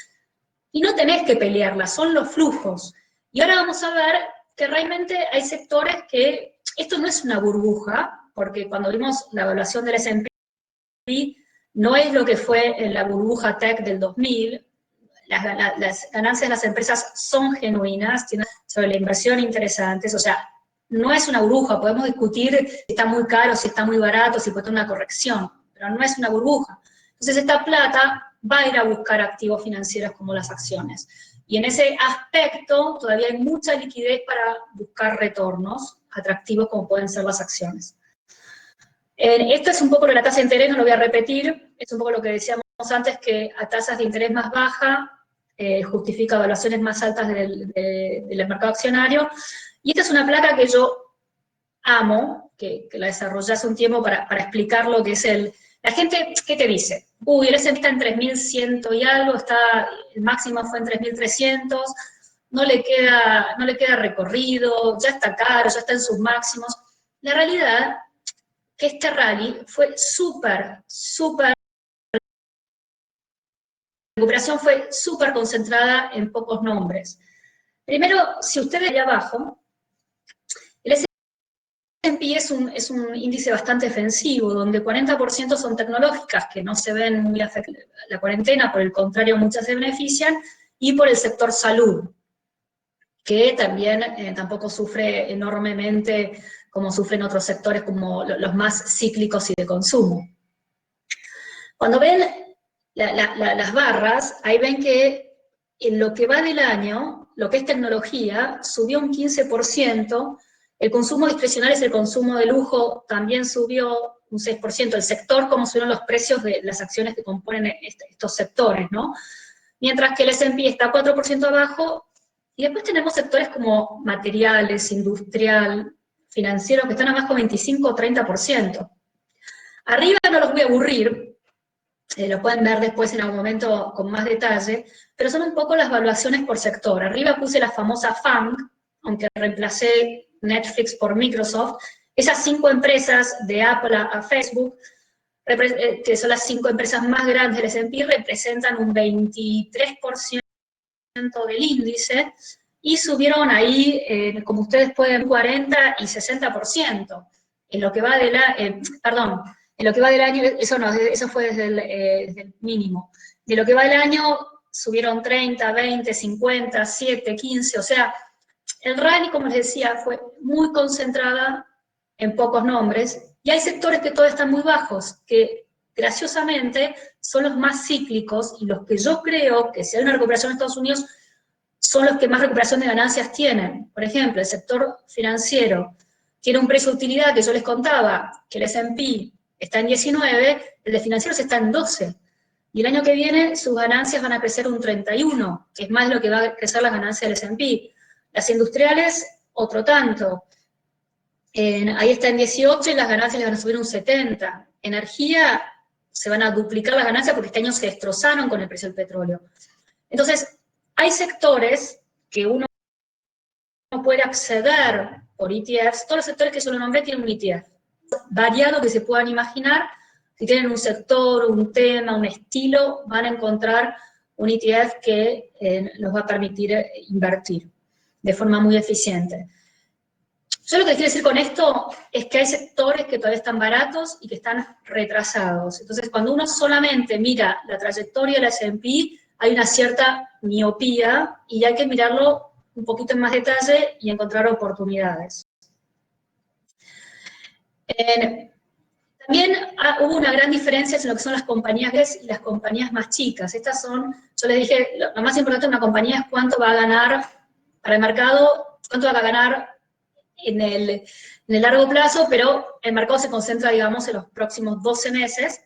B: Y no tenés que pelearla, son los flujos. Y ahora vamos a ver que realmente hay sectores que, esto no es una burbuja, porque cuando vimos la evaluación del S&P, no es lo que fue en la burbuja tech del 2000, las ganancias de las empresas son genuinas, tienen sobre la inversión interesantes, o sea, no es una burbuja, podemos discutir si está muy caro, si está muy barato, si puede tener una corrección, pero no es una burbuja. Entonces esta plata va a ir a buscar activos financieros como las acciones. Y en ese aspecto todavía hay mucha liquidez para buscar retornos atractivos como pueden ser las acciones. Esto es un poco de la tasa de interés, no lo voy a repetir, es un poco lo que decíamos antes, que a tasas de interés más bajas justifica evaluaciones más altas del mercado accionario. Y esta es una placa que yo amo, que la desarrollé hace un tiempo para explicar lo que es la gente, ¿qué te dice? Uy, el S&P está en 3.100 y algo, el máximo fue en 3.300, no le queda recorrido, ya está caro, ya está en sus máximos. La realidad que este rally fue la recuperación fue súper concentrada en pocos nombres. Primero, si ustedes allá abajo, el S&P es un índice bastante defensivo, donde 40% son tecnológicas, que no se ven muy afectadas la cuarentena, por el contrario, muchas se benefician, y por el sector salud, que también tampoco sufre enormemente como sufren otros sectores como los más cíclicos y de consumo. Cuando ven las barras, ahí ven que en lo que va del año, lo que es tecnología, subió un 15%, el consumo discrecional es el consumo de lujo, también subió un 6%, el sector, como subieron los precios de las acciones que componen estos sectores, ¿no? Mientras que el S&P está 4% abajo, y después tenemos sectores como materiales, industrial, financiero, que están abajo 25 o 30%. Arriba no los voy a aburrir, lo pueden ver después en algún momento con más detalle, pero son un poco las valuaciones por sector. Arriba puse la famosa FANG, aunque reemplacé Netflix por Microsoft. Esas 5 empresas, de Apple a Facebook, que son las 5 empresas más grandes del S&P, representan un 23% del índice, y subieron ahí, como ustedes pueden ver, 40 y 60%. En lo que va de en lo que va del año, eso fue desde el mínimo. De lo que va del año, subieron 30, 20, 50, 7, 15, o sea, el rally, como les decía, fue muy concentrada en pocos nombres, y hay sectores que todavía están muy bajos, que graciosamente son los más cíclicos, y los que yo creo que si hay una recuperación en Estados Unidos, son los que más recuperación de ganancias tienen. Por ejemplo, el sector financiero tiene un precio de utilidad que yo les contaba, que el S&P está en 19, el de financieros está en 12. Y el año que viene sus ganancias van a crecer un 31, que es más de lo que va a crecer las ganancias del S&P. Las industriales, otro tanto. Ahí está en 18 y las ganancias les van a subir un 70. Energía, se van a duplicar las ganancias porque este año se destrozaron con el precio del petróleo. Entonces, hay sectores que uno puede acceder por ETFs, todos los sectores que yo lo nombré tienen un ETF, variado que se puedan imaginar. Si tienen un sector, un tema, un estilo, van a encontrar un ETF que los va a permitir invertir de forma muy eficiente. Yo lo que les quiero decir con esto es que hay sectores que todavía están baratos y que están retrasados. Entonces, cuando uno solamente mira la trayectoria del S&P, hay una cierta miopía y hay que mirarlo un poquito en más detalle y encontrar oportunidades. También hubo una gran diferencia en lo que son las compañías grandes y las compañías más chicas. Estas son, yo les dije, lo más importante de una compañía es cuánto va a ganar para el mercado, cuánto va a ganar en el largo plazo, pero el mercado se concentra, digamos, en los próximos 12 meses.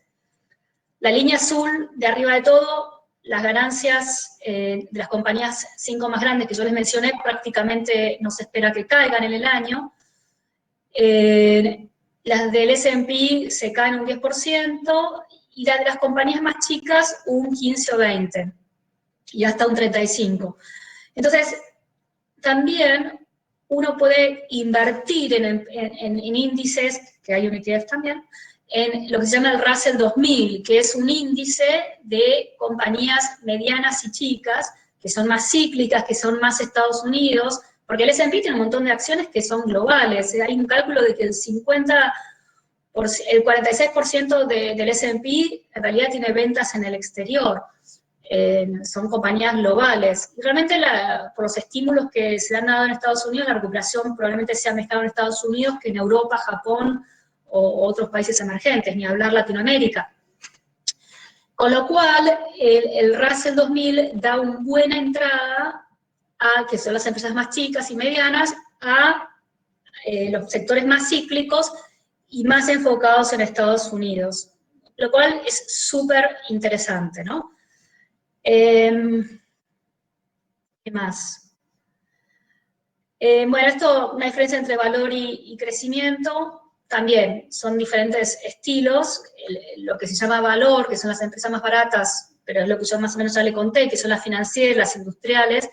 B: La línea azul de arriba de todo, las ganancias de las compañías 5 más grandes que yo les mencioné, prácticamente no se espera que caigan en el año. Las del S&P se caen un 10%, y las de las compañías más chicas un 15 o 20, y hasta un 35. Entonces, también uno puede invertir en índices, que hay un ETF también, en lo que se llama el Russell 2000, que es un índice de compañías medianas y chicas, que son más cíclicas, que son más Estados Unidos, porque el S&P tiene un montón de acciones que son globales. Hay un cálculo de que el 46% del S&P en realidad tiene ventas en el exterior. Son compañías globales. Y realmente por los estímulos que se han dado en Estados Unidos, la recuperación probablemente sea mejor en Estados Unidos que en Europa, Japón o otros países emergentes, ni hablar Latinoamérica. Con lo cual, el Russell 2000 da una buena entrada a, que son las empresas más chicas y medianas, a los sectores más cíclicos y más enfocados en Estados Unidos, lo cual es súper interesante, ¿no? ¿Qué más? Bueno, esto, una diferencia entre valor y crecimiento, también son diferentes estilos. Lo que se llama valor, que son las empresas más baratas, pero es lo que yo más o menos ya le conté, que son las financieras, las industriales,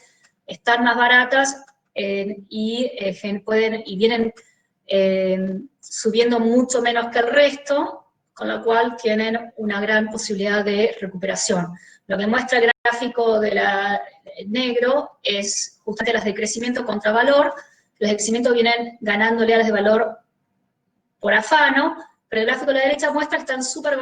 B: están más baratas y vienen subiendo mucho menos que el resto, con lo cual tienen una gran posibilidad de recuperación. Lo que muestra el gráfico de negro es justamente las de crecimiento contra valor. Los de crecimiento vienen ganándole a las de valor por afano, pero el gráfico de la derecha muestra que están súper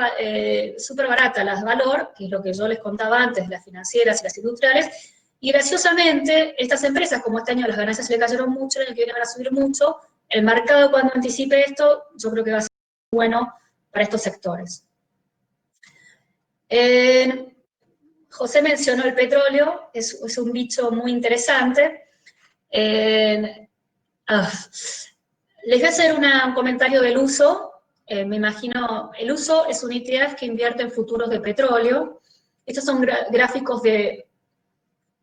B: baratas las de valor, que es lo que yo les contaba antes, las financieras y las industriales, y graciosamente, estas empresas, como este año las ganancias se le cayeron mucho, el año que viene van a subir mucho, el mercado cuando anticipe esto, yo creo que va a ser bueno para estos sectores. José mencionó el petróleo, es un bicho muy interesante. Les voy a hacer un comentario del uso. Me imagino, el uso es un ETF que invierte en futuros de petróleo. Estos son gráficos de,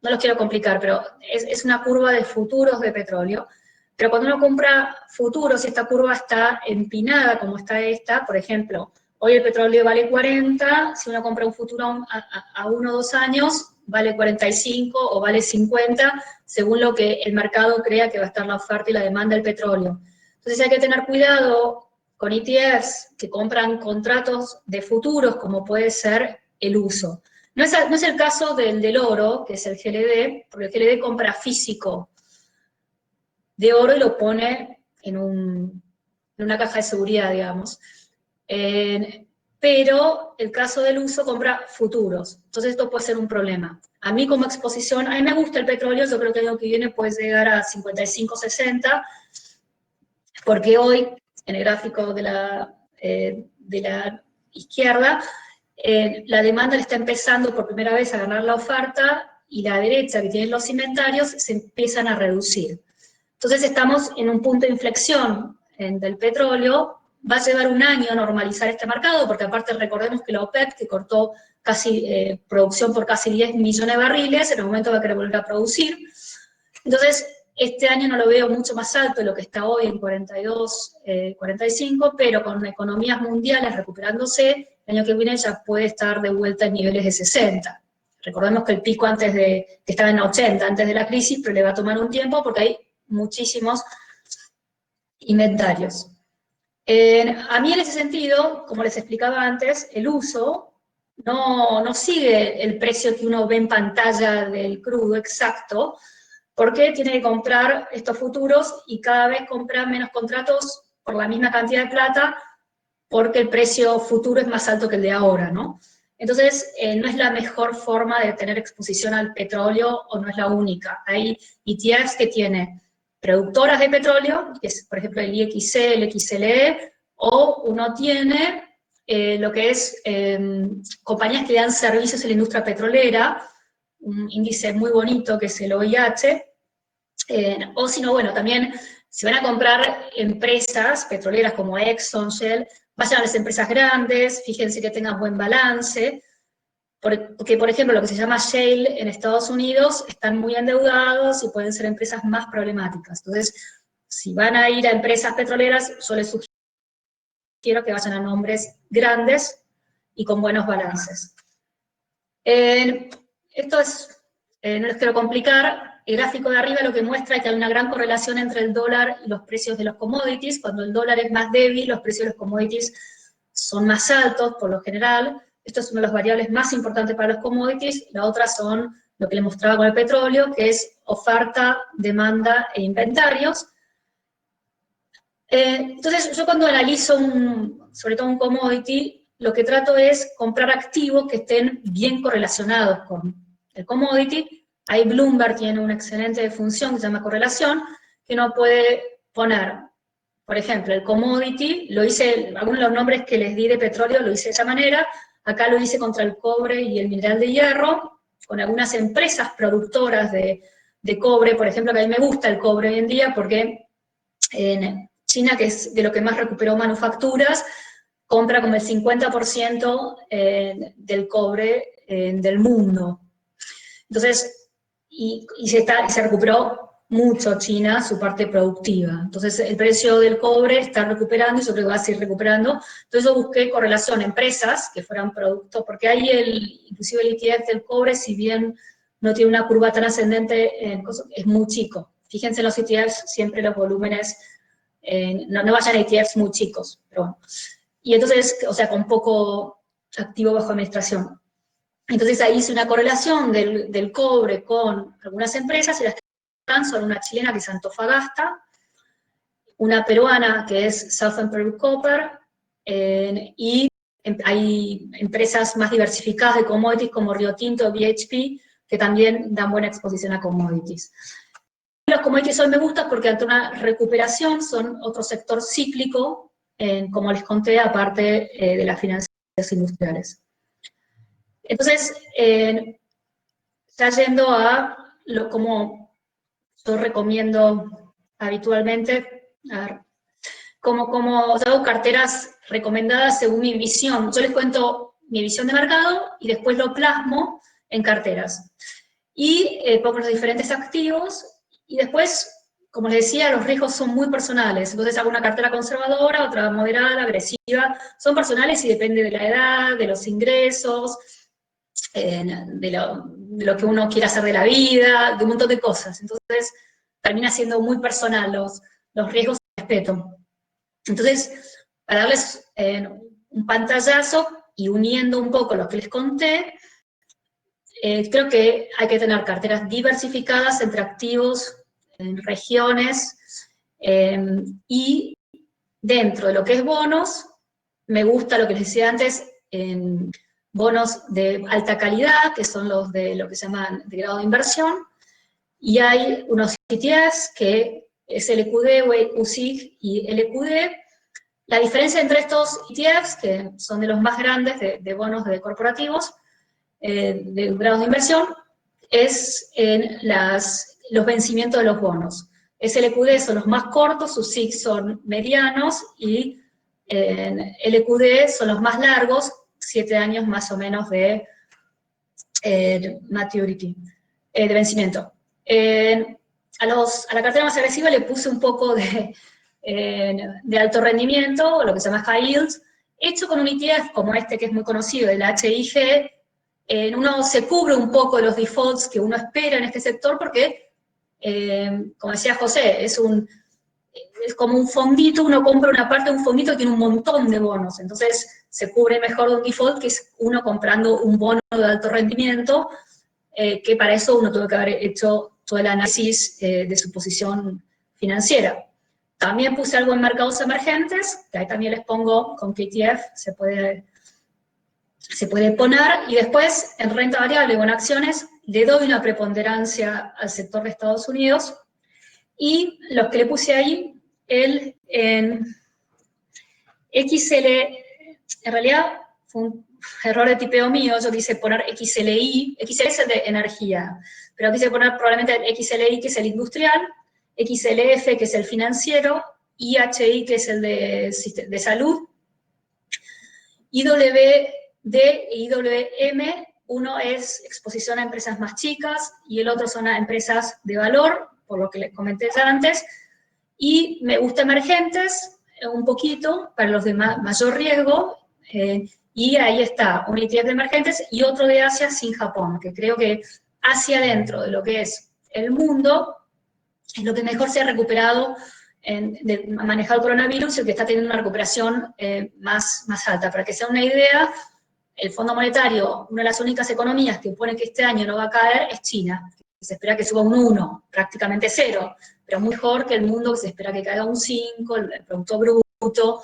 B: no los quiero complicar, pero es una curva de futuros de petróleo. Pero cuando uno compra futuros, y esta curva está empinada como está esta, por ejemplo, hoy el petróleo vale 40, si uno compra un futuro a 1 o 2 años, vale 45 o vale 50, según lo que el mercado crea que va a estar la oferta y la demanda del petróleo. Entonces hay que tener cuidado con ETFs que compran contratos de futuros, como puede ser el uso. No es el caso del oro, que es el GLD, porque el GLD compra físico de oro y lo pone en una caja de seguridad, digamos. Pero el caso del uso compra futuros. Entonces esto puede ser un problema. A mí como exposición, a mí me gusta el petróleo, yo creo que el año que viene puede llegar a 55, 60, porque hoy, en el gráfico de la izquierda, la demanda le está empezando por primera vez a ganar la oferta, y la derecha, que tiene los inventarios, se empiezan a reducir. Entonces estamos en un punto de inflexión del petróleo. Va a llevar un año a normalizar este mercado, porque aparte recordemos que la OPEC, que cortó producción por casi 10 millones de barriles, en el momento va a querer volver a producir. Entonces, este año no lo veo mucho más alto de lo que está hoy en 42, 45, pero con economías mundiales recuperándose, el año que viene ya puede estar de vuelta en niveles de 60. Recordemos que el pico que estaba en 80 antes de la crisis, pero le va a tomar un tiempo porque hay muchísimos inventarios. A mí en ese sentido, como les explicaba antes, el uso no sigue el precio que uno ve en pantalla del crudo exacto, porque tiene que comprar estos futuros y cada vez compra menos contratos por la misma cantidad de plata, porque el precio futuro es más alto que el de ahora, ¿no? Entonces, no es la mejor forma de tener exposición al petróleo, o no es la única. Hay ETFs que tienen productoras de petróleo, que es, por ejemplo, el IXC, el XLE, o uno tiene lo que es compañías que dan servicios en la industria petrolera, un índice muy bonito que es el OIH, o si no, bueno, también si van a comprar empresas petroleras como Exxon, Shell, vayan a las empresas grandes, fíjense que tengan buen balance, porque, por ejemplo, lo que se llama shale en Estados Unidos están muy endeudados y pueden ser empresas más problemáticas. Entonces, si van a ir a empresas petroleras, yo les sugiero que vayan a nombres grandes y con buenos balances. Esto no les quiero complicar. El gráfico de arriba lo que muestra es que hay una gran correlación entre el dólar y los precios de los commodities. Cuando el dólar es más débil, los precios de los commodities son más altos, por lo general. Esto es una de las variables más importantes para los commodities. La otra son lo que les mostraba con el petróleo, que es oferta, demanda e inventarios. Entonces, yo cuando analizo sobre todo un commodity, lo que trato es comprar activos que estén bien correlacionados con el commodity. Ahí Bloomberg tiene una excelente función que se llama correlación, que uno puede poner, por ejemplo, el commodity, algunos de los nombres que les di de petróleo lo hice de esa manera, Acá lo hice contra el cobre y el mineral de hierro, con algunas empresas productoras de cobre, por ejemplo, que a mí me gusta el cobre hoy en día, porque en China, que es de lo que más recuperó manufacturas, compra como el 50% del cobre del mundo. Entonces, y se recuperó mucho China su parte productiva. Entonces, el precio del cobre está recuperando y sobre todo va a seguir recuperando. Entonces, yo busqué correlación empresas que fueran productos, porque ahí inclusive el ETF del cobre, si bien no tiene una curva tan ascendente, es muy chico. Fíjense en los ETFs, siempre los volúmenes, no vayan a ETFs muy chicos, pero bueno. Y entonces, o sea, con poco activo bajo administración. Entonces ahí hice una correlación del cobre con algunas empresas, y las que están son una chilena que es Antofagasta, una peruana que es Southern Peru Copper, y hay empresas más diversificadas de commodities como Rio Tinto, BHP, que también dan buena exposición a commodities. Los commodities hoy me gustan porque ante una recuperación son otro sector cíclico, como les conté, aparte de las finanzas industriales. Entonces, ya yendo a como yo recomiendo habitualmente, a ver, como hago carteras recomendadas según mi visión. Yo les cuento mi visión de mercado y después lo plasmo en carteras. Y pongo los diferentes activos y después, como les decía, los riesgos son muy personales. Entonces hago una cartera conservadora, otra moderada, agresiva. Son personales y depende de la edad, de los ingresos, de lo que uno quiera hacer de la vida, de un montón de cosas. Entonces, termina siendo muy personal los riesgos y respeto. Entonces, para darles un pantallazo y uniendo un poco lo que les conté, creo que hay que tener carteras diversificadas entre activos, regiones, y dentro de lo que es bonos, me gusta lo que les decía antes, bonos de alta calidad, que son los de lo que se llaman de grado de inversión, y hay unos ETFs que es LQD, USIG y LQD. La diferencia entre estos ETFs, que son de los más grandes de bonos de corporativos, de grados de inversión, es en los vencimientos de los bonos. SLQD son los más cortos, sus SIG son medianos, y LQD son los más largos, 7 años más o menos de maturity, de vencimiento. A la cartera más agresiva le puse un poco de alto rendimiento, o lo que se llama high yields, hecho con un ETF como este que es muy conocido, el HIG. Uno se cubre un poco de los defaults que uno espera en este sector porque, como decía José, es como un fondito, uno compra una parte de un fondito que tiene un montón de bonos, entonces se cubre mejor de un default que es uno comprando un bono de alto rendimiento, que para eso uno tuvo que haber hecho todo el análisis de su posición financiera. También puse algo en mercados emergentes, que ahí también les pongo con qué ETF se puede poner, y después en renta variable o en acciones le doy una preponderancia al sector de Estados Unidos, y los que le puse ahí, en XL, en realidad fue un error de tipeo mío, yo quise poner XLI, XL es el de energía, pero quise poner probablemente el XLI, que es el industrial, XLF, que es el financiero, IHI, que es el de salud, IWD e IWM, uno es exposición a empresas más chicas, y el otro son a empresas de valor, por lo que les comenté ya antes, y me gusta emergentes, un poquito, para los de mayor riesgo, y ahí está, un ETF de emergentes y otro de Asia sin Japón, que creo que hacia adentro de lo que es el mundo, es lo que mejor se ha recuperado de manejar el coronavirus, y el que está teniendo una recuperación más alta. Para que sea una idea, el Fondo Monetario, una de las únicas economías que pone que este año no va a caer es China, que se espera que suba un 1, prácticamente 0, pero mejor que el mundo, que se espera que caiga un 5, el Producto Bruto,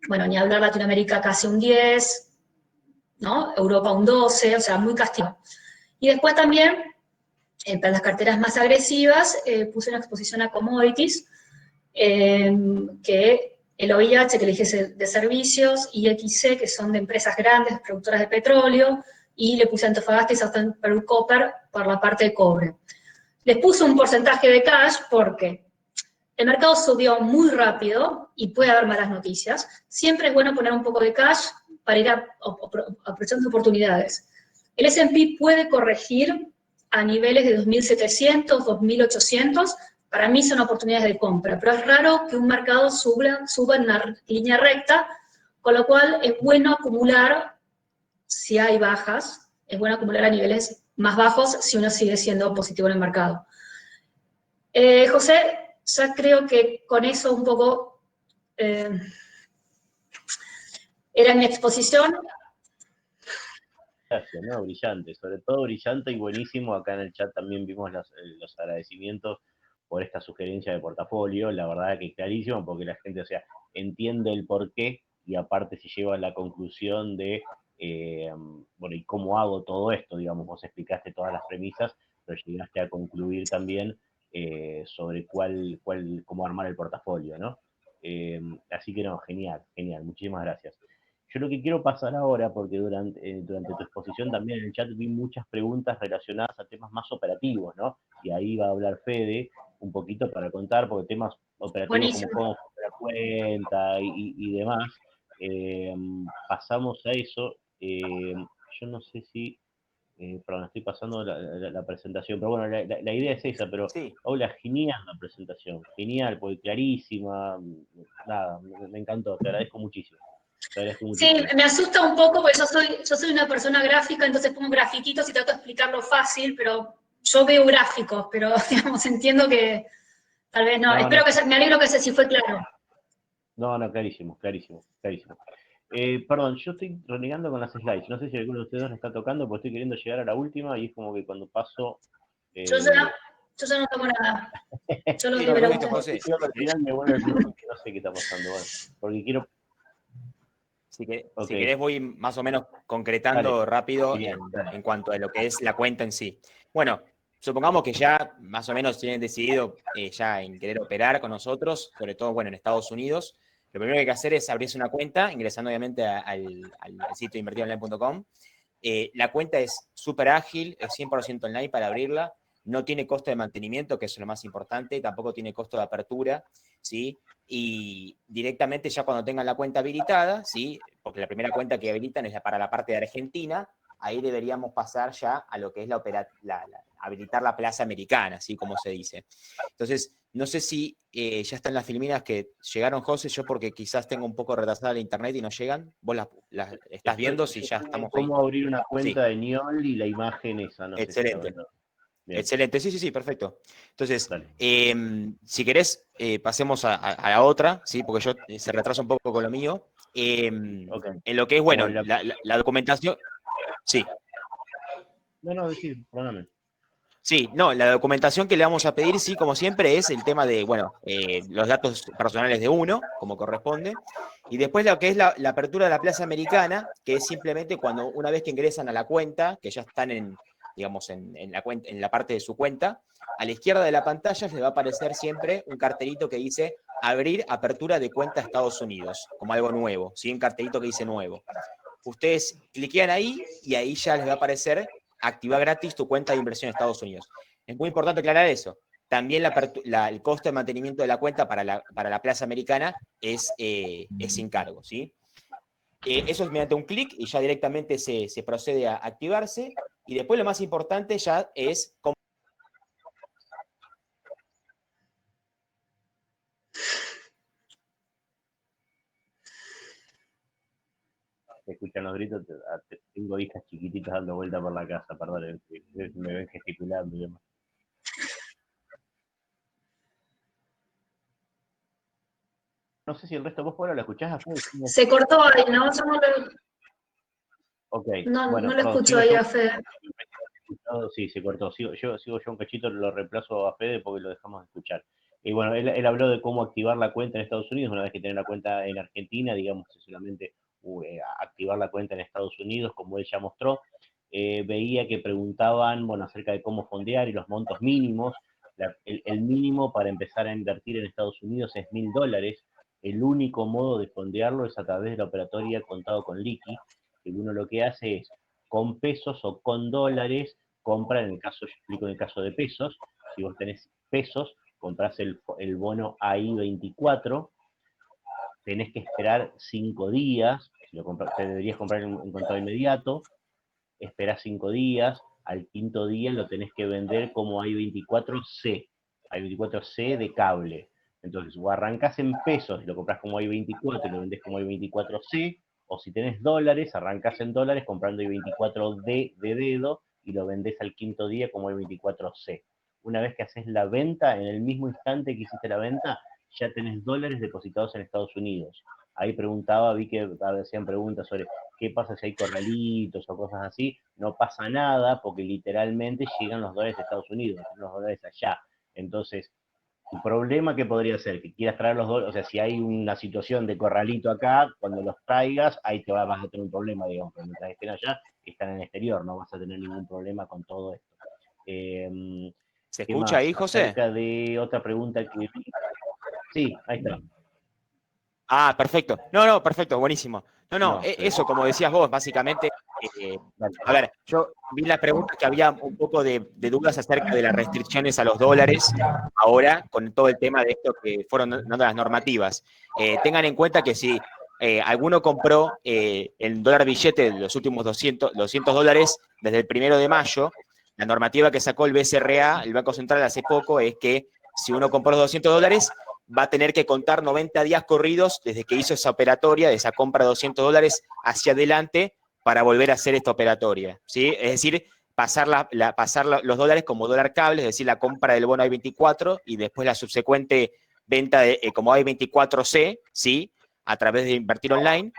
B: bueno, ni hablar Latinoamérica casi un 10, ¿no? Europa un 12, o sea, muy castigado. Y después también, para las carteras más agresivas, puse una exposición a commodities, que el OIH, que le dije de servicios, IXC, que son de empresas grandes, productoras de petróleo, y le puse Antofagasta y Southern Peru Copper por la parte de cobre. Les puse un porcentaje de cash porque el mercado subió muy rápido y puede haber malas noticias. Siempre es bueno poner un poco de cash para ir aprovechando oportunidades. El S&P puede corregir a niveles de 2.700, 2.800. Para mí son oportunidades de compra, pero es raro que un mercado suba en una línea recta, con lo cual es bueno acumular, si hay bajas, es bueno acumular a niveles más bajos si uno sigue siendo positivo en el mercado. José, ya creo que con eso un poco era mi exposición.
A: Gracias, ¿no? Brillante, sobre todo brillante y buenísimo. Acá en el chat también vimos los agradecimientos por esta sugerencia de portafolio. La verdad que es clarísimo porque la gente, o sea, entiende el porqué y aparte se lleva a la conclusión de, bueno, ¿y cómo hago todo esto? Digamos, vos explicaste todas las premisas, pero llegaste a concluir también sobre cómo armar el portafolio, ¿no? Así que no, genial, genial, muchísimas gracias. Yo lo que quiero pasar ahora, porque durante tu exposición también en el chat vi muchas preguntas relacionadas a temas más operativos, ¿no? Y ahí va a hablar Fede un poquito para contar, porque temas operativos como cómo funciona la cuenta y demás, pasamos a eso. Yo no sé si, perdón, estoy pasando la presentación, pero bueno, la idea es esa, pero
C: Sí.
A: hola, genial la presentación, genial, porque clarísima, nada, me encantó, te agradezco muchísimo.
B: Sí, me asusta un poco porque yo soy una persona gráfica, entonces pongo grafiquitos y trato de explicarlo fácil, pero yo veo gráficos, pero digamos, entiendo que tal vez no. Espero que me alegro que si fue claro.
A: No, clarísimo, clarísimo, clarísimo. Perdón, yo estoy renegando con las slides. No sé si alguno de ustedes nos está tocando, porque estoy queriendo llegar a la última y es como que cuando paso.
B: Yo ya no tomo nada. Yo lo
C: Sí,
B: libero a
C: perfecto,
B: usted.
C: José.
A: Al final me vuelve que no sé qué está pasando. Bueno, porque quiero.
C: Si
A: Ok,
C: querés voy más o menos concretando
A: dale.
C: rápido
A: Bien, dale.
C: en cuanto a lo que es la cuenta en sí. Bueno, supongamos que ya más o menos tienen decidido ya en querer operar con nosotros, sobre todo, bueno, en Estados Unidos. Lo primero que hay que hacer es abrirse una cuenta, ingresando obviamente al sitio invertidoonline.com. La cuenta es súper ágil, es 100% online para abrirla, no tiene costo de mantenimiento, que es lo más importante, tampoco tiene costo de apertura, ¿sí? Y directamente ya cuando tengan la cuenta habilitada, ¿sí? Porque la primera cuenta que habilitan es para la parte de Argentina, ahí deberíamos pasar ya a lo que es habilitar la plaza americana, ¿sí? Como se dice. Entonces, no sé si ya están las filminas que llegaron, José, yo porque quizás tengo un poco retrasada el internet y no llegan. ¿Vos las estás viendo si ya estamos ahí?
A: ¿Cómo abrir una cuenta
C: Sí,
A: de NIOL y la imagen esa? No sé si está
C: excelente.
A: viendo. Bien,
C: Excelente, sí, perfecto. Entonces,
A: dale.
C: si querés, pasemos a la otra, ¿sí? Porque yo se retrasa un poco con lo mío.
A: Okay.
C: En lo que es, bueno, la documentación, sí.
A: No, decir, perdóname.
C: Sí, no, la documentación que le vamos a pedir, sí, como siempre, es el tema de, bueno, los datos personales de uno, como corresponde, y después lo que es la apertura de la Plaza Americana, que es simplemente cuando una vez que ingresan a la cuenta, que ya están digamos, en la parte de su cuenta, a la izquierda de la pantalla les va a aparecer siempre un cartelito que dice abrir apertura de cuenta Estados Unidos, como algo nuevo, ¿sí? Un cartelito que dice nuevo. Ustedes cliquean ahí y ahí ya les va a aparecer activar gratis tu cuenta de inversión en Estados Unidos. Es muy importante aclarar eso. También el costo de mantenimiento de la cuenta para la Plaza Americana es sin cargo, ¿sí? Eso es mediante un clic y ya directamente se procede a activarse. Y después lo más importante ya es cómo.
A: Se escuchan los gritos. Tengo hijas chiquititas dando vuelta por la casa, perdón, me ven gesticulando y demás. No sé si el resto vos fuera lo escuchás.
B: Se cortó ahí, ¿no? Yo
A: Ok,
B: no
A: bueno,
B: lo
A: perdón,
B: escucho
A: sigo
B: ahí
A: yo.
B: a Fede.
A: Sí, se cortó. Sigo yo un cachito, lo reemplazo a Fede porque lo dejamos de escuchar. Y bueno, él habló de cómo activar la cuenta en Estados Unidos, una vez que tiene la cuenta en Argentina, digamos, solamente activar la cuenta en Estados Unidos, como él ya mostró. Veía que preguntaban, bueno, acerca de cómo fondear y los montos mínimos. El mínimo para empezar a invertir en Estados Unidos es $1.000. el único modo de fondearlo es a través de la operatoria contado con liqui, que uno lo que hace es, con pesos o con dólares, compra, en el caso, yo explico en el caso de pesos, si vos tenés pesos, compras el bono AI24, tenés que esperar 5 días, si lo compras, te deberías comprar en contado inmediato, esperás 5 días, al quinto día lo tenés que vender como I24C, I24C de cable. Entonces, o arrancás en pesos y lo compras como I24 y lo vendés como I24C, o si tenés dólares, arrancás en dólares comprando I24D de dedo y lo vendés al quinto día como I24C. Una vez que haces la venta, en el mismo instante que hiciste la venta, ya tenés dólares depositados en Estados Unidos. Ahí preguntaba, vi que hacían preguntas sobre qué pasa si hay corralitos o cosas así. No pasa nada porque literalmente llegan los dólares de Estados Unidos, los dólares allá. Entonces, el problema que podría ser que quieras traer los dólares, o sea, si hay una situación de corralito acá, cuando los traigas, ahí vas a tener un problema, digamos, pero mientras estén allá, están en el exterior, no vas a tener ningún problema con todo esto.
C: ¿Se
A: ¿Qué
C: escucha
A: más?
C: ahí, José?
A: Acerca de otra pregunta que... Sí, ahí está.
C: Ah, perfecto. No, no, perfecto, buenísimo. No, no,
A: No,
C: eso, como decías vos, básicamente,
A: dale.
C: a ver, yo vi las preguntas que había un poco de dudas acerca de las restricciones a los dólares ahora con todo el tema de esto que fueron las normativas. Tengan en cuenta que si alguno compró el dólar billete de los últimos 200 dólares desde el 1 de mayo, la normativa que sacó el BCRA, el Banco Central, hace poco, es que si uno compró los 200 dólares, va a tener que contar 90 días corridos desde que hizo esa operatoria, de esa compra de 200 dólares hacia adelante, para volver a hacer esta operatoria, ¿sí? Es decir, pasar los dólares como dólar cable, es decir, la compra del bono I24 y después la subsecuente venta como I24C, ¿sí? A través de invertir online,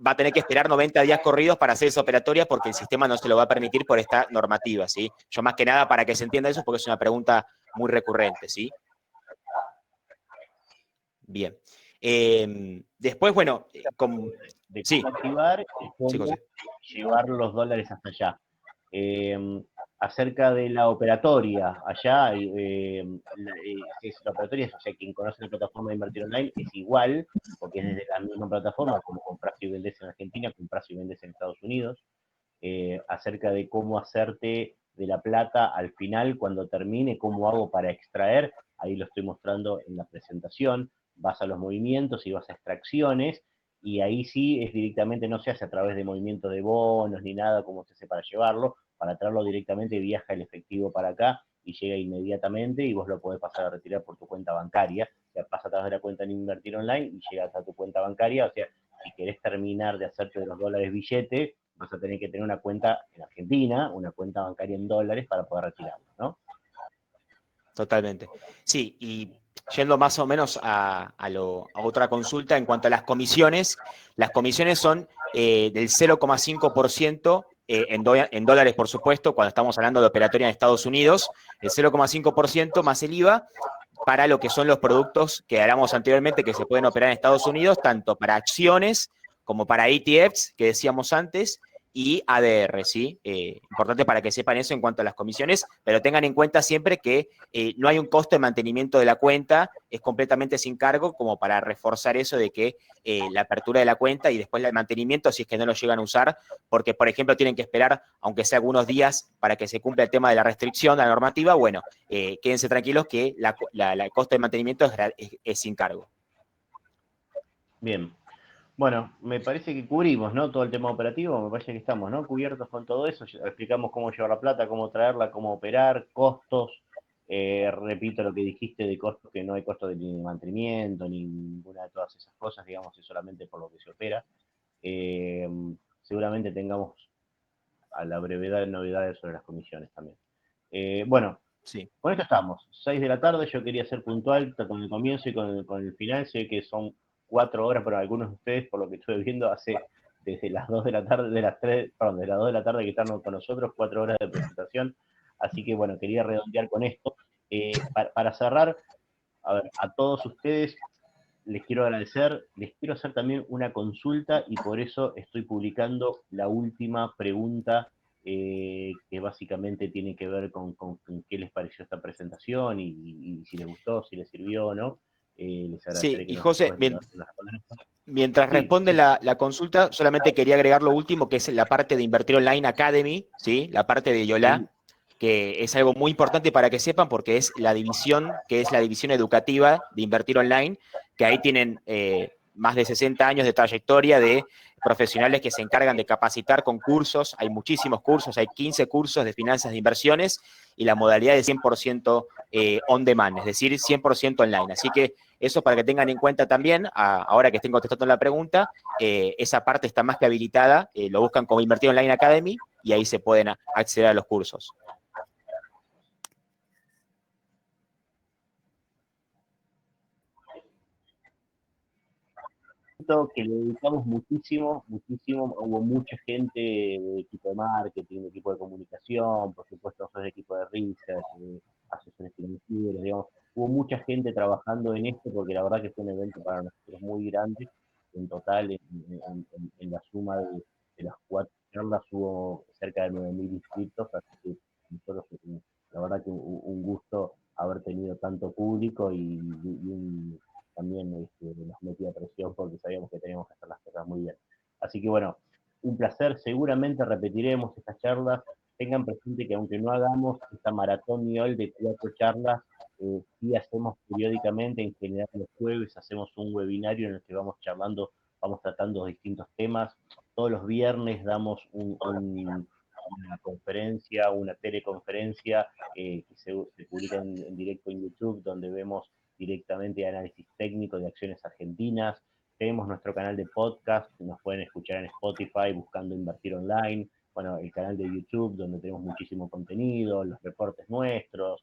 C: va a tener que esperar 90 días corridos para hacer esa operatoria porque el sistema no se lo va a permitir por esta normativa, ¿sí? Yo más que nada para que se entienda eso porque es una pregunta muy recurrente, ¿sí? Bien. Después, bueno,
A: De
C: sí,
A: cómo activar y
C: sí,
A: cómo
C: José.
A: llevar los dólares hasta allá. Acerca de la operatoria, allá, la operatoria, o sea, quien conoce la plataforma de invertir online es igual, porque es desde la misma plataforma como compras y vendes en Argentina, compras y vendes en Estados Unidos. Acerca de cómo hacerte de la plata al final, cuando termine, cómo hago para extraer, ahí lo estoy mostrando en la presentación. Vas a los movimientos y vas a extracciones, y ahí sí es directamente, no se hace a través de movimientos de bonos ni nada como se hace para llevarlo, para traerlo directamente viaja el efectivo para acá y llega inmediatamente y vos lo podés pasar a retirar por tu cuenta bancaria, o sea, pasa a través de la cuenta en Invertir Online y llegas a tu cuenta bancaria, o sea, si querés terminar de hacerte de los dólares billete, vas a tener que tener una cuenta en Argentina, una cuenta bancaria en dólares para poder retirarlo, ¿no?
C: Totalmente. Sí, y yendo más o menos a otra consulta en cuanto a las comisiones son del 0,5% en dólares, por supuesto, cuando estamos hablando de operatoria en Estados Unidos, el 0,5% más el IVA para lo que son los productos que hablamos anteriormente que se pueden operar en Estados Unidos, tanto para acciones como para ETFs, que decíamos antes, y ADR, ¿sí? Importante para que sepan eso en cuanto a las comisiones, pero tengan en cuenta siempre que no hay un costo de mantenimiento de la cuenta, es completamente sin cargo, como para reforzar eso de que la apertura de la cuenta y después el mantenimiento, si es que no lo llegan a usar, porque, por ejemplo, tienen que esperar, aunque sea algunos días, para que se cumpla el tema de la restricción, de la normativa, bueno, quédense tranquilos que el costo de mantenimiento es sin cargo.
A: Bien. Bueno, me parece que cubrimos, ¿no? Todo el tema operativo, me parece que estamos, ¿no? Cubiertos con todo eso, ya explicamos cómo llevar la plata, cómo traerla, cómo operar, costos, repito lo que dijiste de costos, que no hay costo de ni mantenimiento, ni ninguna de todas esas cosas, digamos, es solamente por lo que se opera. Eh, Seguramente tengamos a la brevedad novedades sobre las comisiones también. Bueno,
C: Sí.
A: con esto estamos. 6 de la tarde, yo quería ser puntual con el comienzo y con el final. Sé que son 4 horas, pero algunos de ustedes, por lo que estuve viendo, hace desde las 2 de la tarde, de las 3, perdón, de las 2 de la tarde que están con nosotros, 4 horas de presentación. Así que bueno, quería redondear con esto. Para cerrar, a ver, a todos ustedes les quiero agradecer, les quiero hacer también una consulta y por eso estoy publicando la última pregunta que básicamente tiene que ver con qué les pareció esta presentación y si les gustó, si les sirvió o no. Les
C: Sí,
A: agradeceré que
C: y
A: nos
C: José,
A: respondan esto.
C: mientras
A: Sí,
C: responde la consulta, solamente quería agregar lo último, que es la parte de Invertir Online Academy, ¿sí? La parte de
A: sí,
C: Yolá, que es algo muy importante para que sepan, porque es la división, que es la división educativa de Invertir Online, que ahí tienen más de 60 años de trayectoria de profesionales que se encargan de capacitar con cursos. Hay muchísimos cursos, hay 15 cursos de finanzas de inversiones y la modalidad es 100% on demand, es decir, 100% online. Así que eso para que tengan en cuenta también, ahora que estén contestando la pregunta, esa parte está más que habilitada, lo buscan como Invertir Online Academy y ahí se pueden acceder a los cursos.
A: que le dedicamos muchísimo, muchísimo, hubo mucha gente de equipo de marketing, de equipo de comunicación, por supuesto nosotros de equipo de research, de asesores financieros, digamos, hubo mucha gente trabajando en esto porque la verdad que fue un evento para nosotros muy grande, en total en la suma de las 4 charlas hubo cerca de 9.000 inscritos, así que nosotros la verdad que un gusto haber tenido tanto público y también nos metía presión porque sabíamos que teníamos que hacer las cosas muy bien. Así que bueno, un placer, seguramente repetiremos estas charlas. Tengan presente que aunque no hagamos esta maratón nivel de 4 charlas, sí hacemos periódicamente, en general los jueves hacemos un webinario en el que vamos charlando, vamos tratando distintos temas. Todos los viernes damos una conferencia, una teleconferencia que se publica en directo en YouTube, donde vemos directamente análisis técnico de acciones argentinas. Tenemos nuestro canal de podcast, nos pueden escuchar en Spotify buscando Invertir Online. Bueno, el canal de YouTube, donde tenemos muchísimo contenido, los reportes nuestros,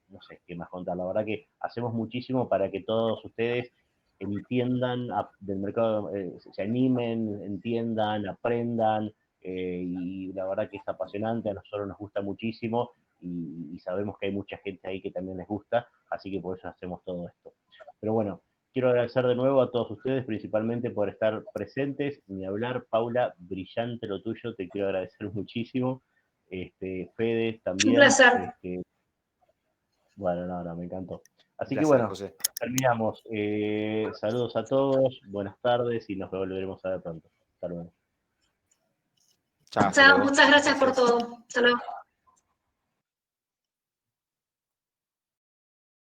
A: no sé qué más contar. La verdad que hacemos muchísimo para que todos ustedes entiendan del mercado, se animen, entiendan, aprendan, y la verdad que es apasionante, a nosotros nos gusta muchísimo y sabemos que hay mucha gente ahí que también les gusta, así que por eso hacemos todo esto. Pero bueno, quiero agradecer de nuevo a todos ustedes, principalmente por estar presentes, ni hablar, Paula, brillante lo tuyo, te quiero agradecer muchísimo, Fede
B: Un
A: también,
B: placer.
A: bueno, no, me encantó.
C: Un
A: Así que
C: placer,
A: bueno,
C: José.
A: terminamos. Saludos a todos, buenas tardes y nos volveremos a ver pronto. Hasta luego.
C: Chao, hasta luego.
B: Muchas gracias por
C: Gracias.
B: todo. Hasta luego.